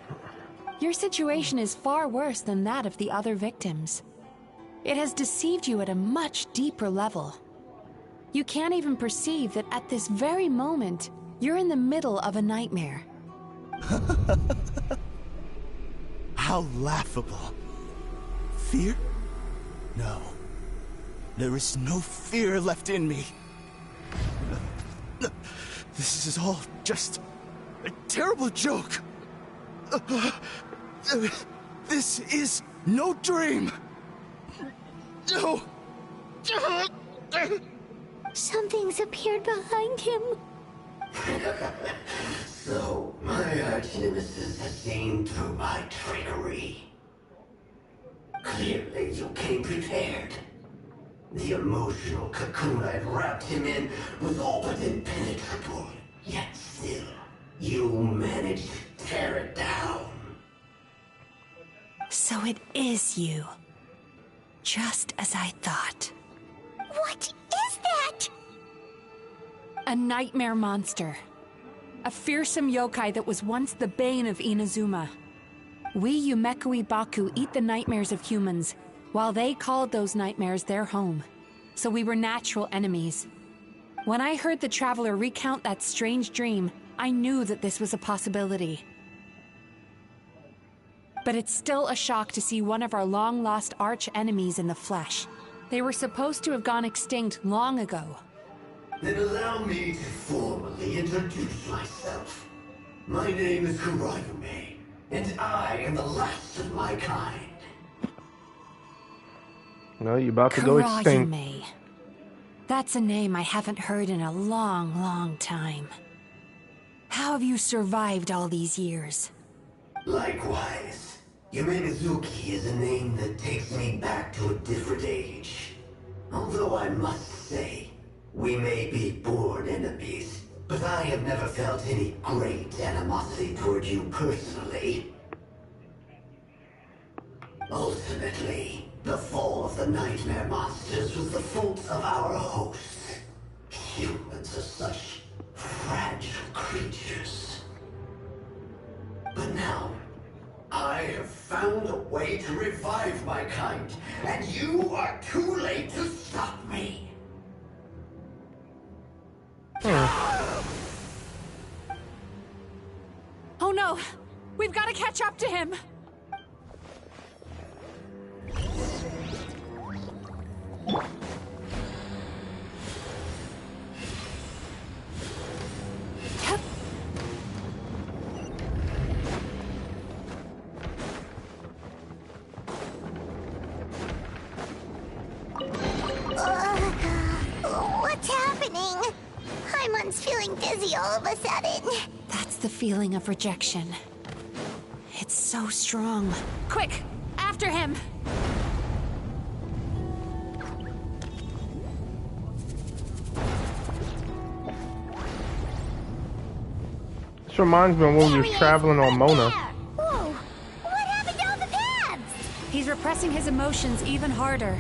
Your situation is far worse than that of the other victims. It has deceived you at a much deeper level. You can't even perceive that at this very moment, you're in the middle of a nightmare. How laughable. Fear? No. There is no fear left in me. This is all just a terrible joke. This is no dream. No. Something's appeared behind him. So, my arch-nemesis has seen through my trickery. Clearly, you came prepared. The emotional cocoon I'd wrapped him in was all but impenetrable. Yet still, you managed to tear it down. So it is you. Just as I thought. What is that? A nightmare monster. A fearsome yokai that was once the bane of Inazuma. We Yumekui Baku eat the nightmares of humans, while they called those nightmares their home. So we were natural enemies. When I heard the Traveler recount that strange dream, I knew that this was a possibility. But it's still a shock to see one of our long-lost arch-enemies in the flesh. They were supposed to have gone extinct long ago. Then allow me to formally introduce myself. My name is Kuroyume, and I am the last of my kind. No, you're about to go extinct. Kuroyume. That's a name I haven't heard in a long, long time. How have you survived all these years? Likewise. Mizuki is a name that takes me back to a different age. Although I must say, we may be born enemies, but I have never felt any great animosity toward you personally. Ultimately, the fall of the nightmare monsters was the fault of our hosts. Humans are such fragile creatures. But now, I have found a way to revive my kind, and you are too late to stop me. Oh no! We've got to catch up to him! What's happening? Paimon's feeling dizzy all of a sudden. That's the feeling of rejection. It's so strong. Quick! After him! This reminds me of when we was traveling on Mona. Whoa! What happened to all the paths? He's repressing his emotions even harder.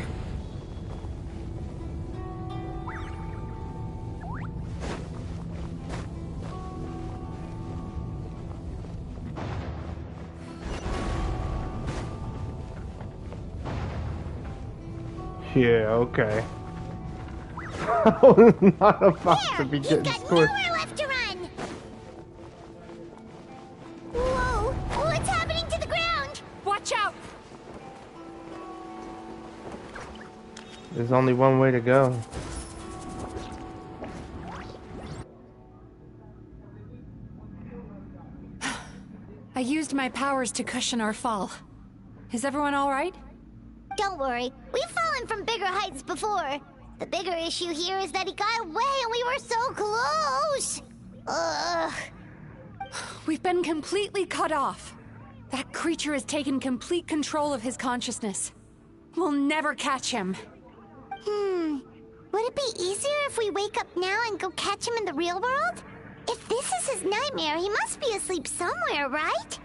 Yeah, okay. I was not about to be getting squished. Nowhere left to run. Whoa! What's happening to the ground? Watch out! There's only one way to go. I used my powers to cushion our fall. Is everyone all right? Don't worry, we've fallen from bigger heights before. The bigger issue here is that he got away and we were so close. Ugh. We've been completely cut off. That creature has taken complete control of his consciousness. We'll never catch him. Would it be easier if we wake up now and go catch him in the real world? If this is his nightmare, he must be asleep somewhere, right?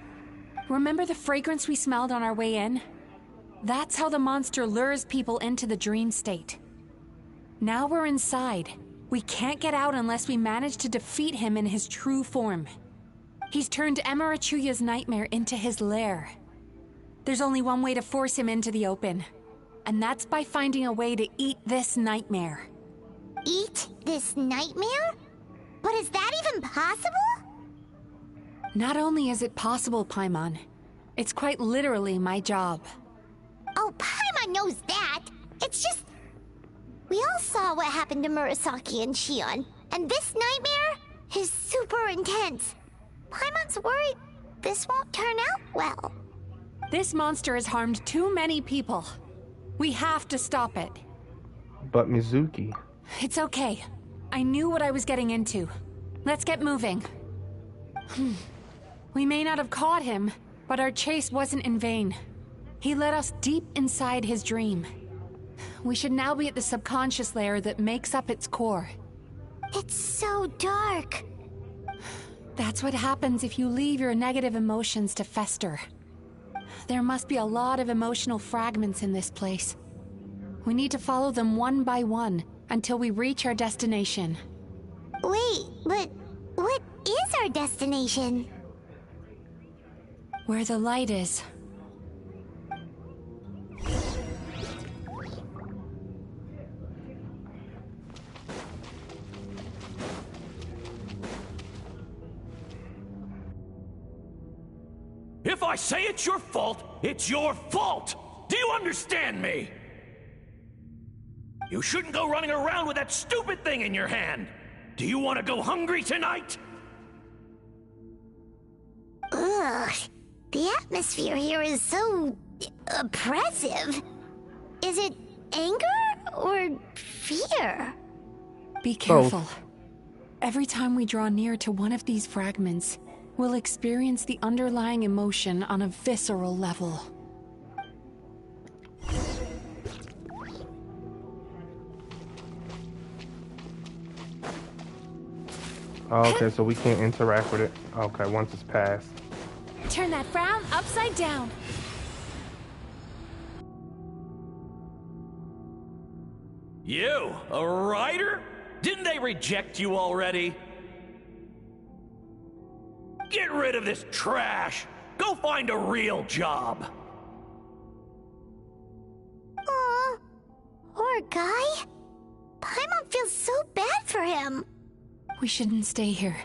Remember the fragrance we smelled on our way in? That's how the monster lures people into the dream state. Now we're inside. We can't get out unless we manage to defeat him in his true form. He's turned Emura nightmare into his lair. There's only one way to force him into the open, and that's by finding a way to eat this nightmare. Eat this nightmare? But is that even possible? Not only is it possible, Paimon, it's quite literally my job. Oh, Paimon knows that. It's just... We all saw what happened to Murasaki and Shion, and this nightmare is super intense. Paimon's worried this won't turn out well. This monster has harmed too many people. We have to stop it. But Mizuki... It's okay. I knew what I was getting into. Let's get moving. We may not have caught him, but our chase wasn't in vain. He led us deep inside his dream. We should now be at the subconscious layer that makes up its core. It's so dark. That's what happens if you leave your negative emotions to fester. There must be a lot of emotional fragments in this place. We need to follow them one by one until we reach our destination. Wait, but what is our destination? Where the light is. If I say it's your fault, it's your fault! Do you understand me? You shouldn't go running around with that stupid thing in your hand! Do you want to go hungry tonight? Ugh, the atmosphere here is so... oppressive. Is it anger or fear? Be careful. Every time we draw near to one of these fragments, we'll experience the underlying emotion on a visceral level. Oh, okay, so we can't interact with it. Okay, once it's passed. Turn that frown upside down. You, a writer? Didn't they reject you already? Get rid of this trash! Go find a real job! Aw, poor guy. Paimon feels so bad for him. We shouldn't stay here.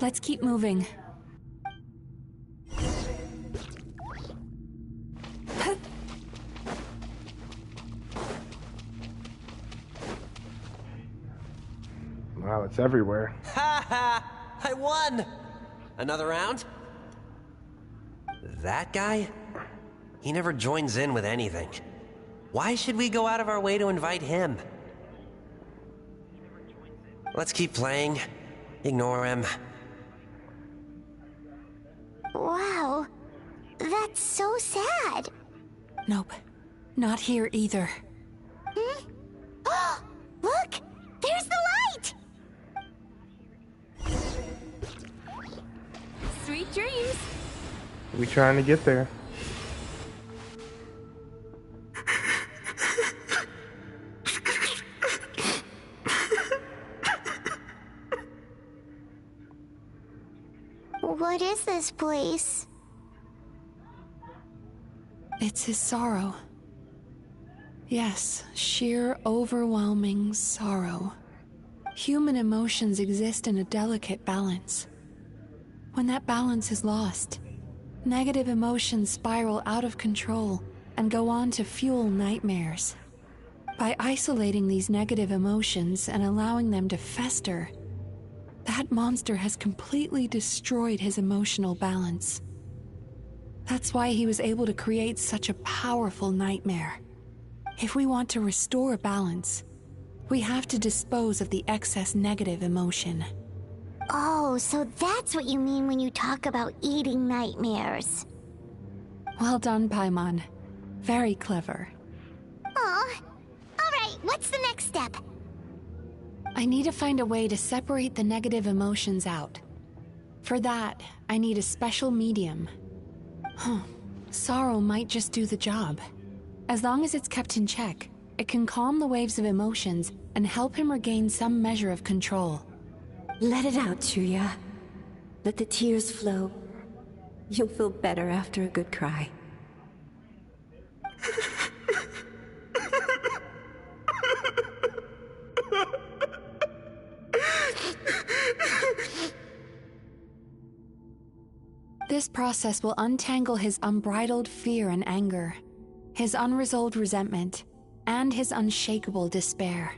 Let's keep moving. Wow, it's everywhere. Ha ha! I won! Another round? That guy? He never joins in with anything. Why should we go out of our way to invite him? Let's keep playing. Ignore him. Wow. That's so sad. Nope. Not here either. Hmm? Oh, look! There's the light! Sweet dreams. We trying to get there. What is this place? It's his sorrow. Yes, sheer overwhelming sorrow. Human emotions exist in a delicate balance. When that balance is lost, negative emotions spiral out of control and go on to fuel nightmares. By isolating these negative emotions and allowing them to fester, that monster has completely destroyed his emotional balance. That's why he was able to create such a powerful nightmare. If we want to restore balance, we have to dispose of the excess negative emotion. Oh, so that's what you mean when you talk about eating nightmares. Well done, Paimon. Very clever. Aw. Alright, what's the next step? I need to find a way to separate the negative emotions out. For that, I need a special medium. Sorrow might just do the job. As long as it's kept in check, it can calm the waves of emotions and help him regain some measure of control. Let it out, Chuya. Let the tears flow. You'll feel better after a good cry. This process will untangle his unbridled fear and anger, his unresolved resentment, and his unshakable despair.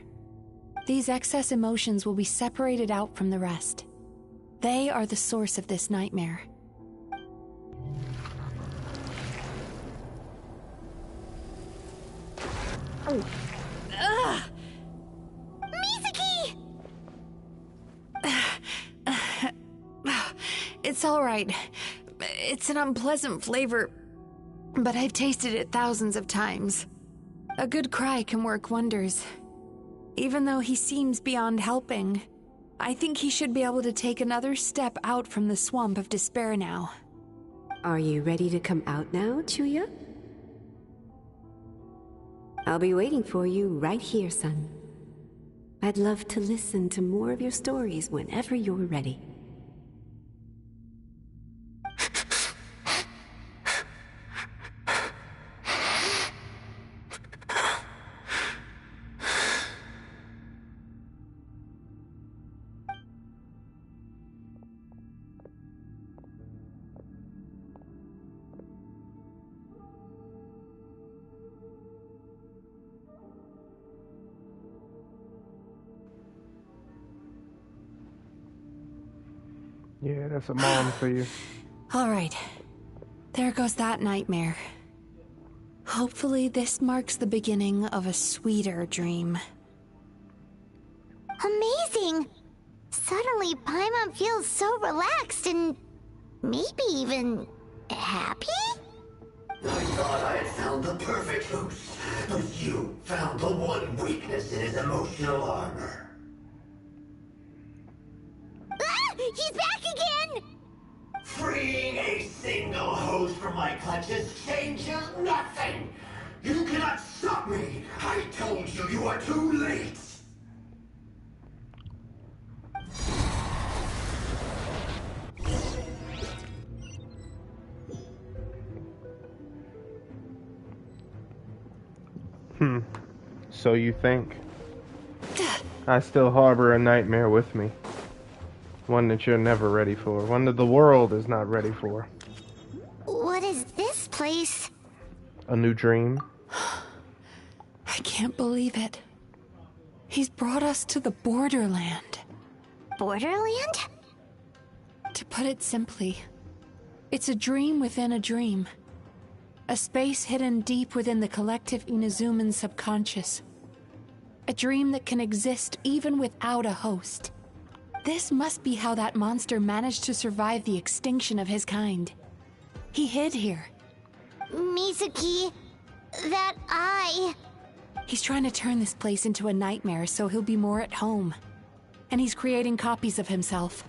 These excess emotions will be separated out from the rest. They are the source of this nightmare. Oh. Ugh! Mizuki! It's all right. It's an unpleasant flavor, but I've tasted it thousands of times. A good cry can work wonders. Even though he seems beyond helping, I think he should be able to take another step out from the swamp of despair now. Are you ready to come out now, Chuya? I'll be waiting for you right here, son. I'd love to listen to more of your stories whenever you're ready. Yeah, that's a mom for you. All right. There goes that nightmare. Hopefully this marks the beginning of a sweeter dream. Amazing! Suddenly, Paimon feels so relaxed and maybe even happy? I thought I had found the perfect host, but you found the one weakness in his emotional armor. Ah! He's back again! Freeing a single host from my clutches changes nothing! You cannot stop me! I told you you are too late! So you think? I still harbor a nightmare with me. One that you're never ready for. One that the world is not ready for. What is this place? A new dream. I can't believe it. He's brought us to the borderland. Borderland? To put it simply, it's a dream within a dream. A space hidden deep within the collective Inazuman subconscious. A dream that can exist even without a host. This must be how that monster managed to survive the extinction of his kind. He hid here. Mizuki, that eye. He's trying to turn this place into a nightmare so he'll be more at home. And he's creating copies of himself.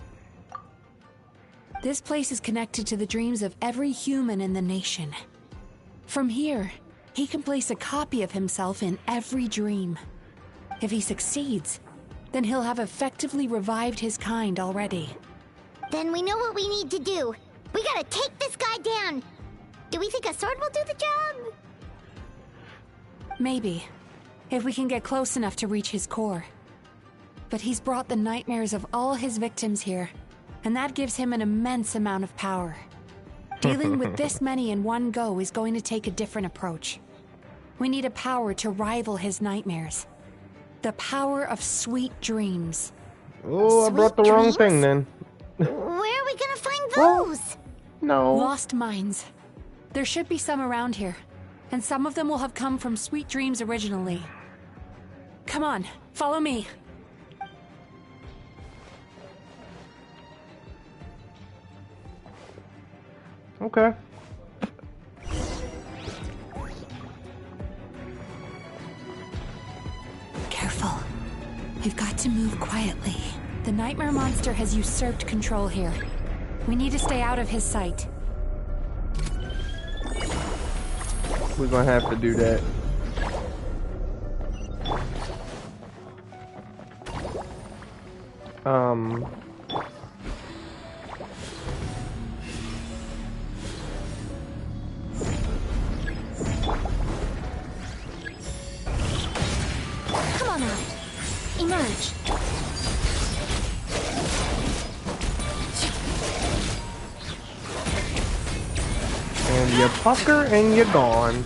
This place is connected to the dreams of every human in the nation. From here, he can place a copy of himself in every dream. If he succeeds, then he'll have effectively revived his kind already. Then we know what we need to do. We gotta take this guy down. Do we think a sword will do the job? Maybe, if we can get close enough to reach his core. But he's brought the nightmares of all his victims here, and that gives him an immense amount of power. Dealing with this many in one go is going to take a different approach. We need a power to rival his nightmares. The power of sweet dreams. Oh, I brought the wrong thing then. Where are we gonna find those? No. Lost minds. There should be some around here, and some of them will have come from sweet dreams originally. Come on, follow me. Okay. Careful. We've got to move quietly. The nightmare monster has usurped control here. We need to stay out of his sight. We're gonna have to do that. Come on out. Emerge. And you pucker and you're gone.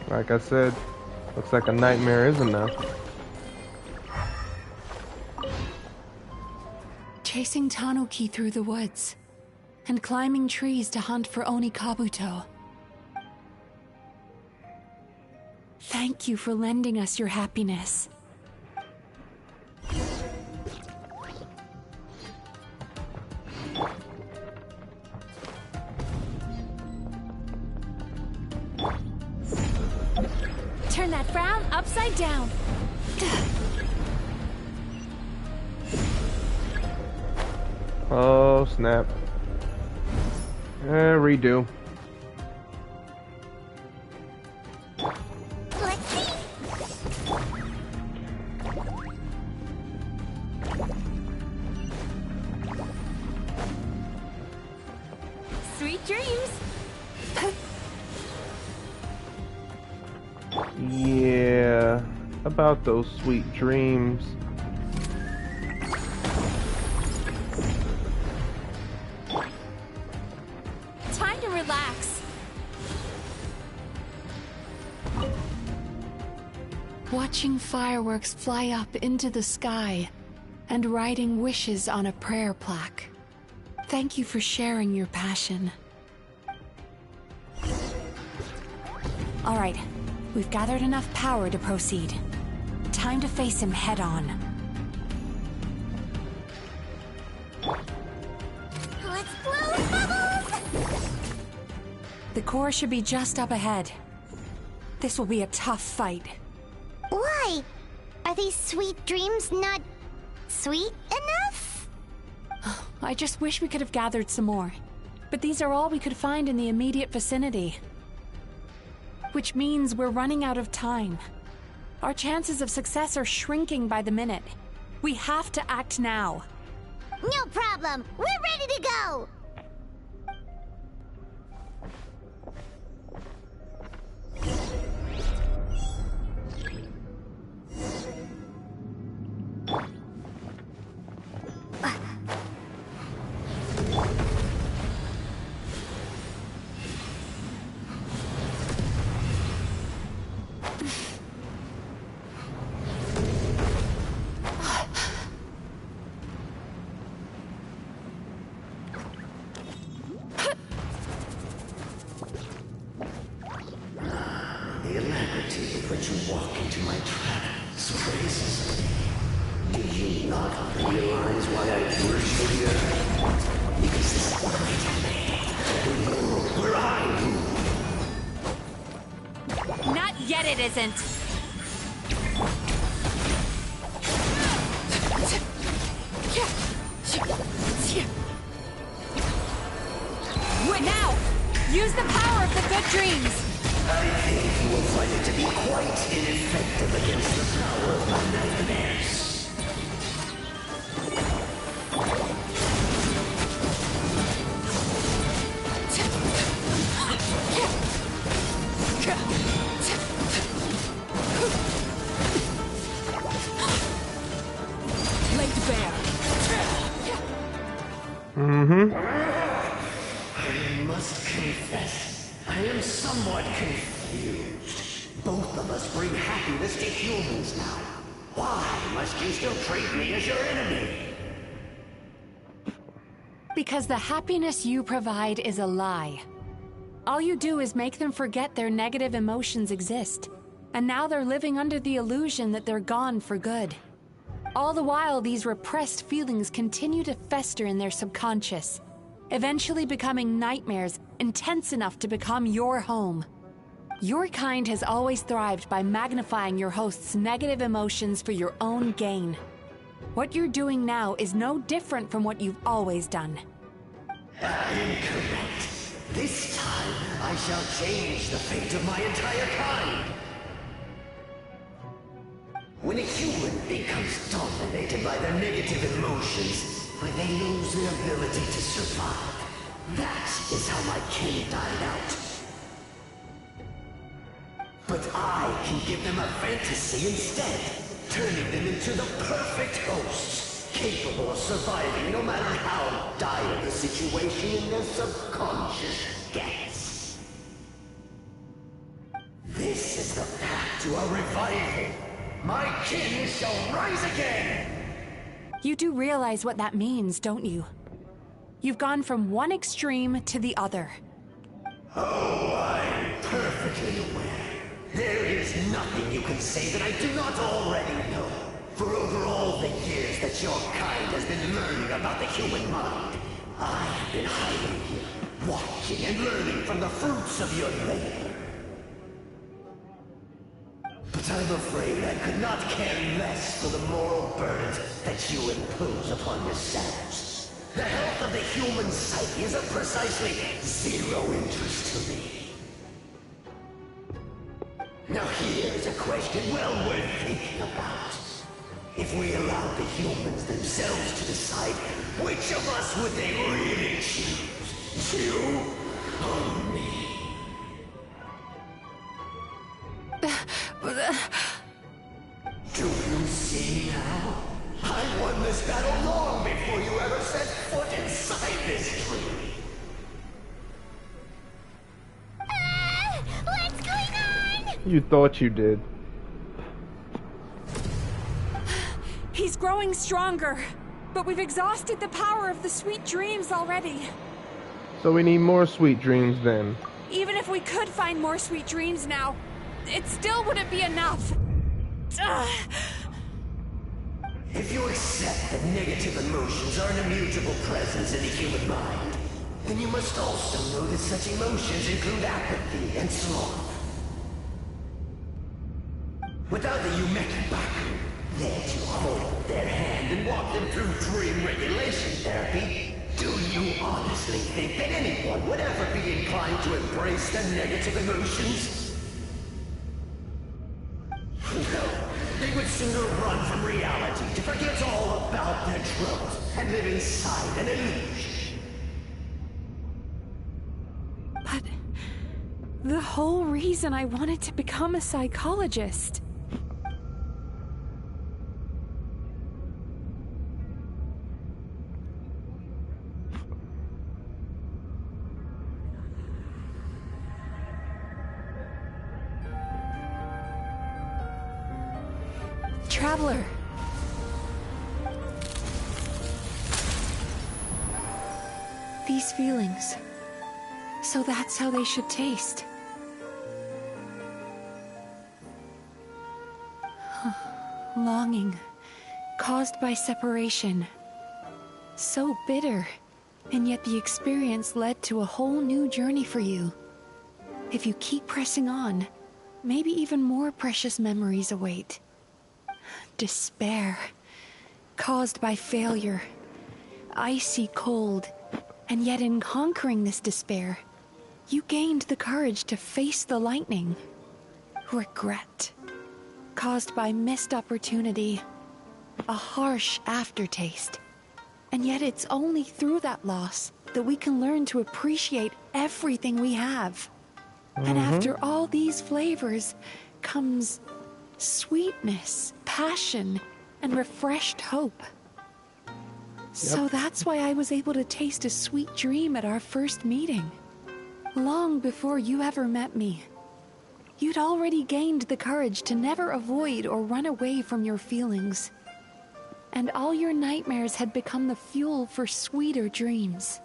Like I said, looks like a nightmare is enough. Chasing Tanuki through the woods, and climbing trees to hunt for Oni Kabuto. Thank you for lending us your happiness. Turn that frown upside down. Oh, snap. Redo. Let's see. Sweet dreams. Yeah, about those sweet dreams. Time to relax. Watching fireworks fly up into the sky and writing wishes on a prayer plaque. Thank you for sharing your passion. All right, we've gathered enough power to proceed. Time to face him head on. Let's blow the bubbles. The core should be just up ahead. This will be a tough fight. Why? Are these sweet dreams not sweet enough? I just wish we could have gathered some more. But these are all we could find in the immediate vicinity. Which means we're running out of time. Our chances of success are shrinking by the minute. We have to act now. No problem. We're ready to go. The alacrity with which you walk into my trap surprises me. Do you not realize why I worship you? Because this is what I demand. The world where I rule. Not yet, it isn't. Now, use the power of the good dreams. I think you will find it to be quite ineffective against the power of my nightmares. Laid bare. I must confess, I am somewhat confused. Both of us bring happiness to humans now. Why must you still treat me as your enemy? Because the happiness you provide is a lie. All you do is make them forget their negative emotions exist. And now they're living under the illusion that they're gone for good. All the while, these repressed feelings continue to fester in their subconscious, eventually becoming nightmares intense enough to become your home. Your kind has always thrived by magnifying your host's negative emotions for your own gain. What you're doing now is no different from what you've always done. Incorrect. This time, I shall change the fate of my entire kind. When a human becomes dominated by their negative emotions, when they lose their ability to survive, that is how my kin died out. But I can give them a fantasy instead, turning them into the perfect hosts, capable of surviving no matter how dire the situation in their subconscious gets. This is the path to a revival. My kin shall rise again! You do realize what that means, don't you? You've gone from one extreme to the other. Oh, I'm perfectly aware. There is nothing you can say that I do not already know. For over all the years that your kind has been learning about the human mind, I have been hiding here, watching and learning from the fruits of your labor. But I'm afraid I could not care less for the moral burdens that you impose upon yourselves. The health of the human psyche is of precisely zero interest to me. Now here's a question well worth thinking about. If we allowed the humans themselves to decide, which of us would they really choose? You or me? Do you see now? I won this battle long before you ever set foot inside this tree. What's going on? You thought you did. He's growing stronger, but we've exhausted the power of the sweet dreams already. So we need more sweet dreams then. Even if we could find more sweet dreams now, it still wouldn't be enough. Ugh. If you accept that negative emotions are an immutable presence in the human mind, then you must also know that such emotions include apathy and sloth. Without the Yumekibaku there to hold their hand and walk them through dream regulation therapy, do you honestly think that anyone would ever be inclined to embrace their negative emotions? No, they would chasing a run from reality to forget all about their troubles and live inside an illusion. But the whole reason I wanted to become a psychologist. Traveler. These feelings. So that's how they should taste. Longing, caused by separation. So bitter, and yet the experience led to a whole new journey for you. If you keep pressing on, maybe even more precious memories await. Despair, caused by failure. Icy cold, and yet in conquering this despair, you gained the courage to face the lightning. Regret, caused by missed opportunity. A harsh aftertaste. And yet it's only through that loss that we can learn to appreciate everything we have. And after all these flavors comes sweetness, passion, and refreshed hope. So that's why I was able to taste a sweet dream at our first meeting. Long before you ever met me. You'd already gained the courage to never avoid or run away from your feelings. And all your nightmares had become the fuel for sweeter dreams.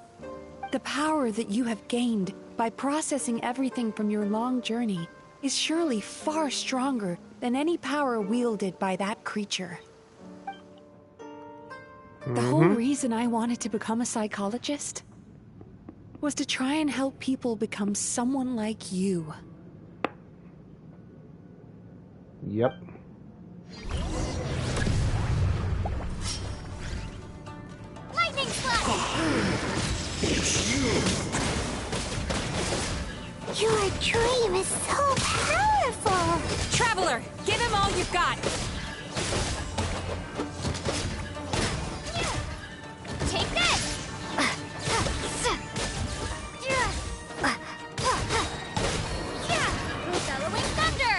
The power that you have gained by processing everything from your long journey is surely far stronger than any power wielded by that creature. The whole reason I wanted to become a psychologist was to try and help people become someone like you. Yep. Lightning strike! It's you! Your dream is so powerful! Traveler, give him all you've got! Take this! Bellowing thunder!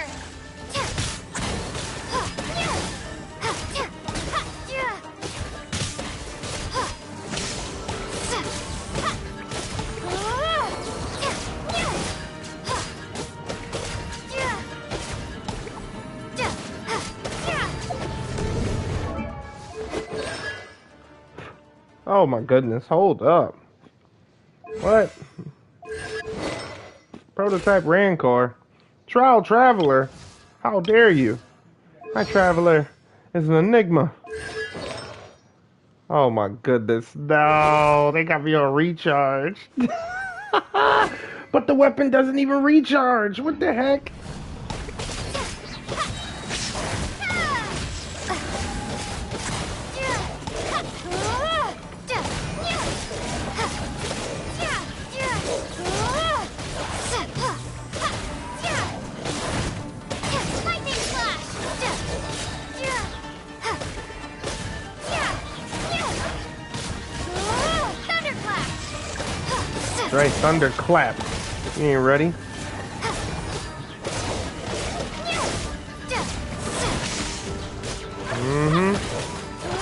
Oh my goodness, hold up. What? Prototype Rancor. Trial Traveler. How dare you? My Traveler is an enigma. Oh my goodness. No, they got me on recharge. But the weapon doesn't even recharge. What the heck? Right, thunderclap. You ain't ready? You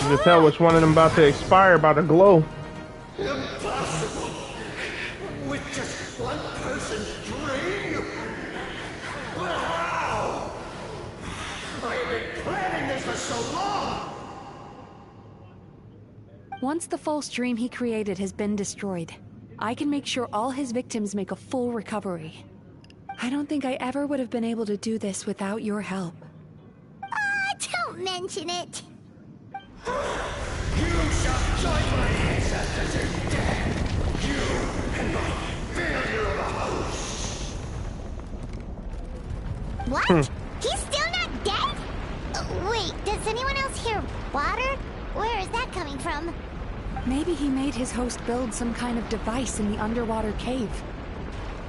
can tell which one of them about to expire by the glow. Impossible! With just one person's dream? Wow! I have been planning this for so long! Once the false dream he created has been destroyed, I can make sure all his victims make a full recovery. I don't think I ever would have been able to do this without your help. Don't mention it. You shall join my ancestors in death! You and my failure of a host! What? He's still not dead? Wait, does anyone else hear water? Where is that coming from? Maybe he made his host build some kind of device in the underwater cave.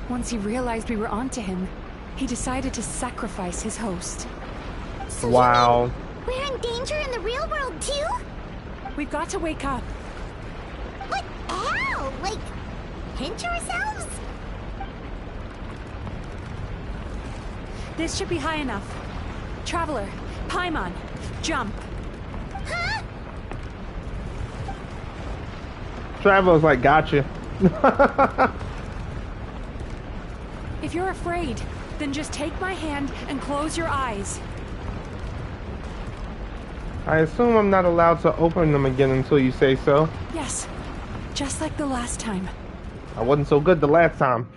Once he realized we were onto him, he decided to sacrifice his host. So wow. We're in danger in the real world too? We've got to wake up. But how? Like, pinch ourselves? This should be high enough. Traveler, Paimon, jump. Huh? Traveler's like, gotcha. If you're afraid, then just take my hand and close your eyes. I assume I'm not allowed to open them again until you say so. Yes, just like the last time. I wasn't so good the last time.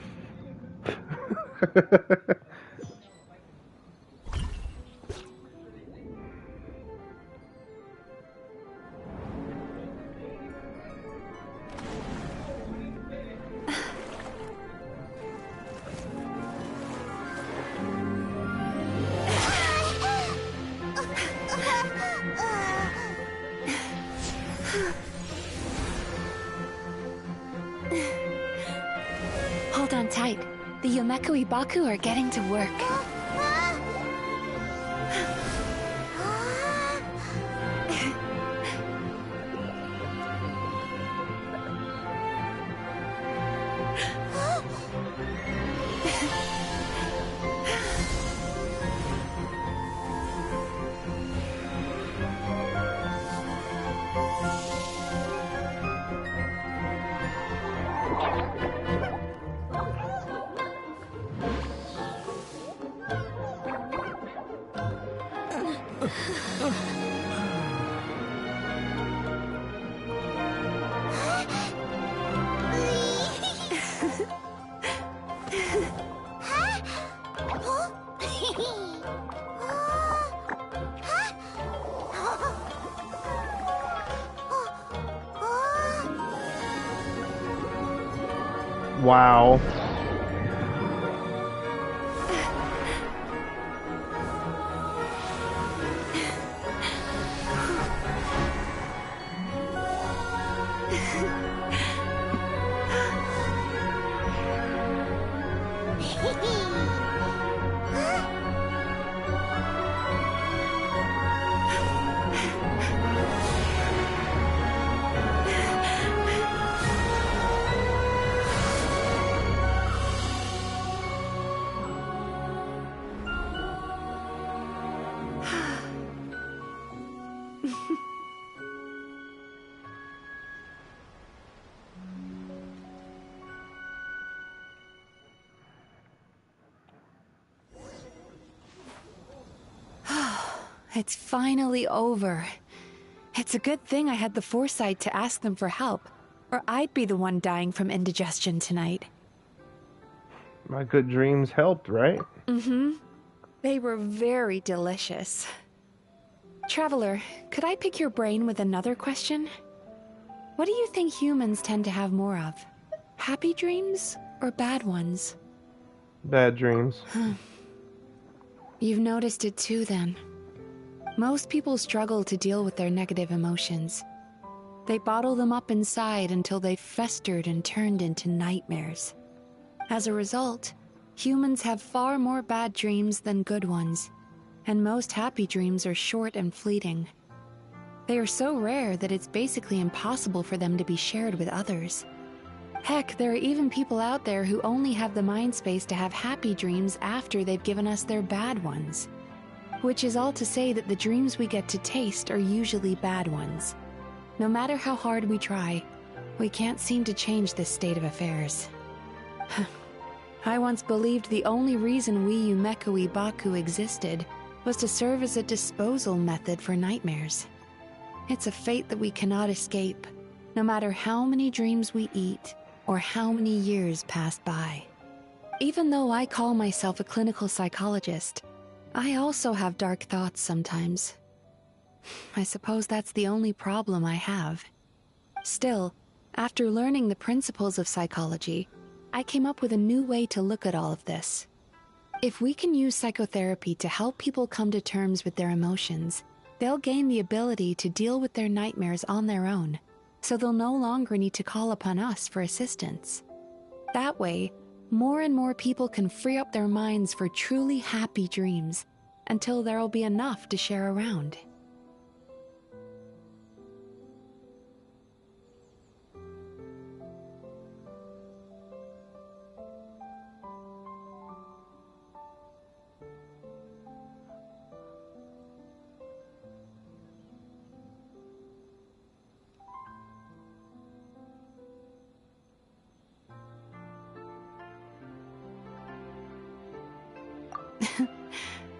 Hold on tight. The Yomeko Ibaku are getting to work. Wow. It's finally over. It's a good thing I had the foresight to ask them for help, or I'd be the one dying from indigestion tonight. My good dreams helped, right? Mm-hmm. They were very delicious. Traveler, could I pick your brain with another question? What do you think humans tend to have more of? Happy dreams or bad ones? Bad dreams. You've noticed it too, then. Most people struggle to deal with their negative emotions. They bottle them up inside until they've festered and turned into nightmares. As a result, humans have far more bad dreams than good ones, and most happy dreams are short and fleeting. They are so rare that it's basically impossible for them to be shared with others. Heck, there are even people out there who only have the mind space to have happy dreams after they've given us their bad ones. Which is all to say that the dreams we get to taste are usually bad ones. No matter how hard we try, we can't seem to change this state of affairs. I once believed the only reason we Yumeko Ibaku existed was to serve as a disposal method for nightmares. It's a fate that we cannot escape, no matter how many dreams we eat or how many years pass by. Even though I call myself a clinical psychologist, I also have dark thoughts sometimes. I suppose that's the only problem I have. Still, after learning the principles of psychology, I came up with a new way to look at all of this. If we can use psychotherapy to help people come to terms with their emotions, they'll gain the ability to deal with their nightmares on their own, so they'll no longer need to call upon us for assistance. That way, more and more people can free up their minds for truly happy dreams, until there'll be enough to share around.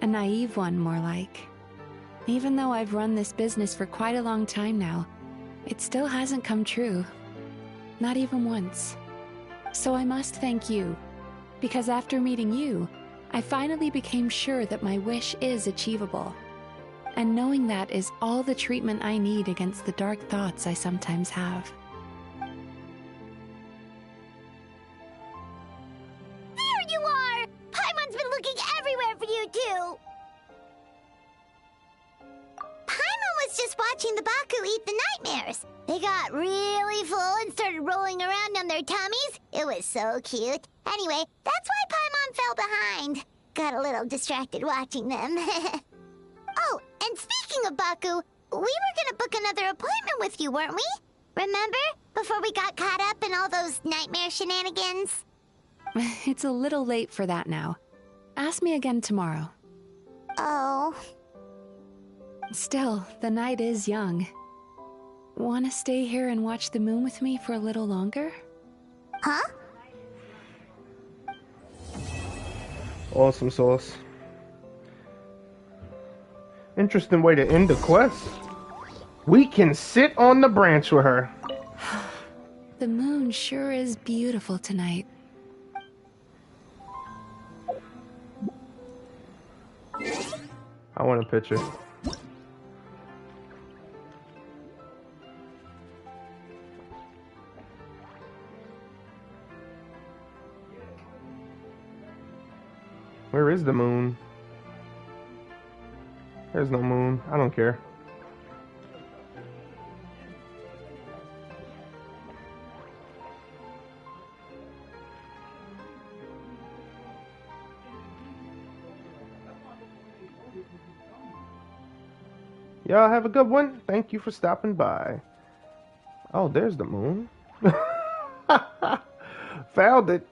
A naive one, more like. Even though I've run this business for quite a long time now, it still hasn't come true. Not even once. So I must thank you, because after meeting you, I finally became sure that my wish is achievable. And knowing that is all the treatment I need against the dark thoughts I sometimes have. There you are! Paimon's been looking everywhere for you, too! Paimon was just watching the Baku eat the nightmares. They got really full and started rolling around on their tummies. It was so cute. Anyway, that's why Paimon fell behind. Got a little distracted watching them. Oh, and speaking of Baku, we were gonna book another appointment with you, weren't we? Remember? Before we got caught up in all those nightmare shenanigans? It's a little late for that now. Ask me again tomorrow. Oh. Still, the night is young. Wanna stay here and watch the moon with me for a little longer? Huh? Awesome sauce. Interesting way to end the quest. We can sit on the branch with her. The moon sure is beautiful tonight. I want a picture. Where is the moon? There's no moon. I don't care. Y'all have a good one. Thank you for stopping by. Oh, there's the moon. Found it.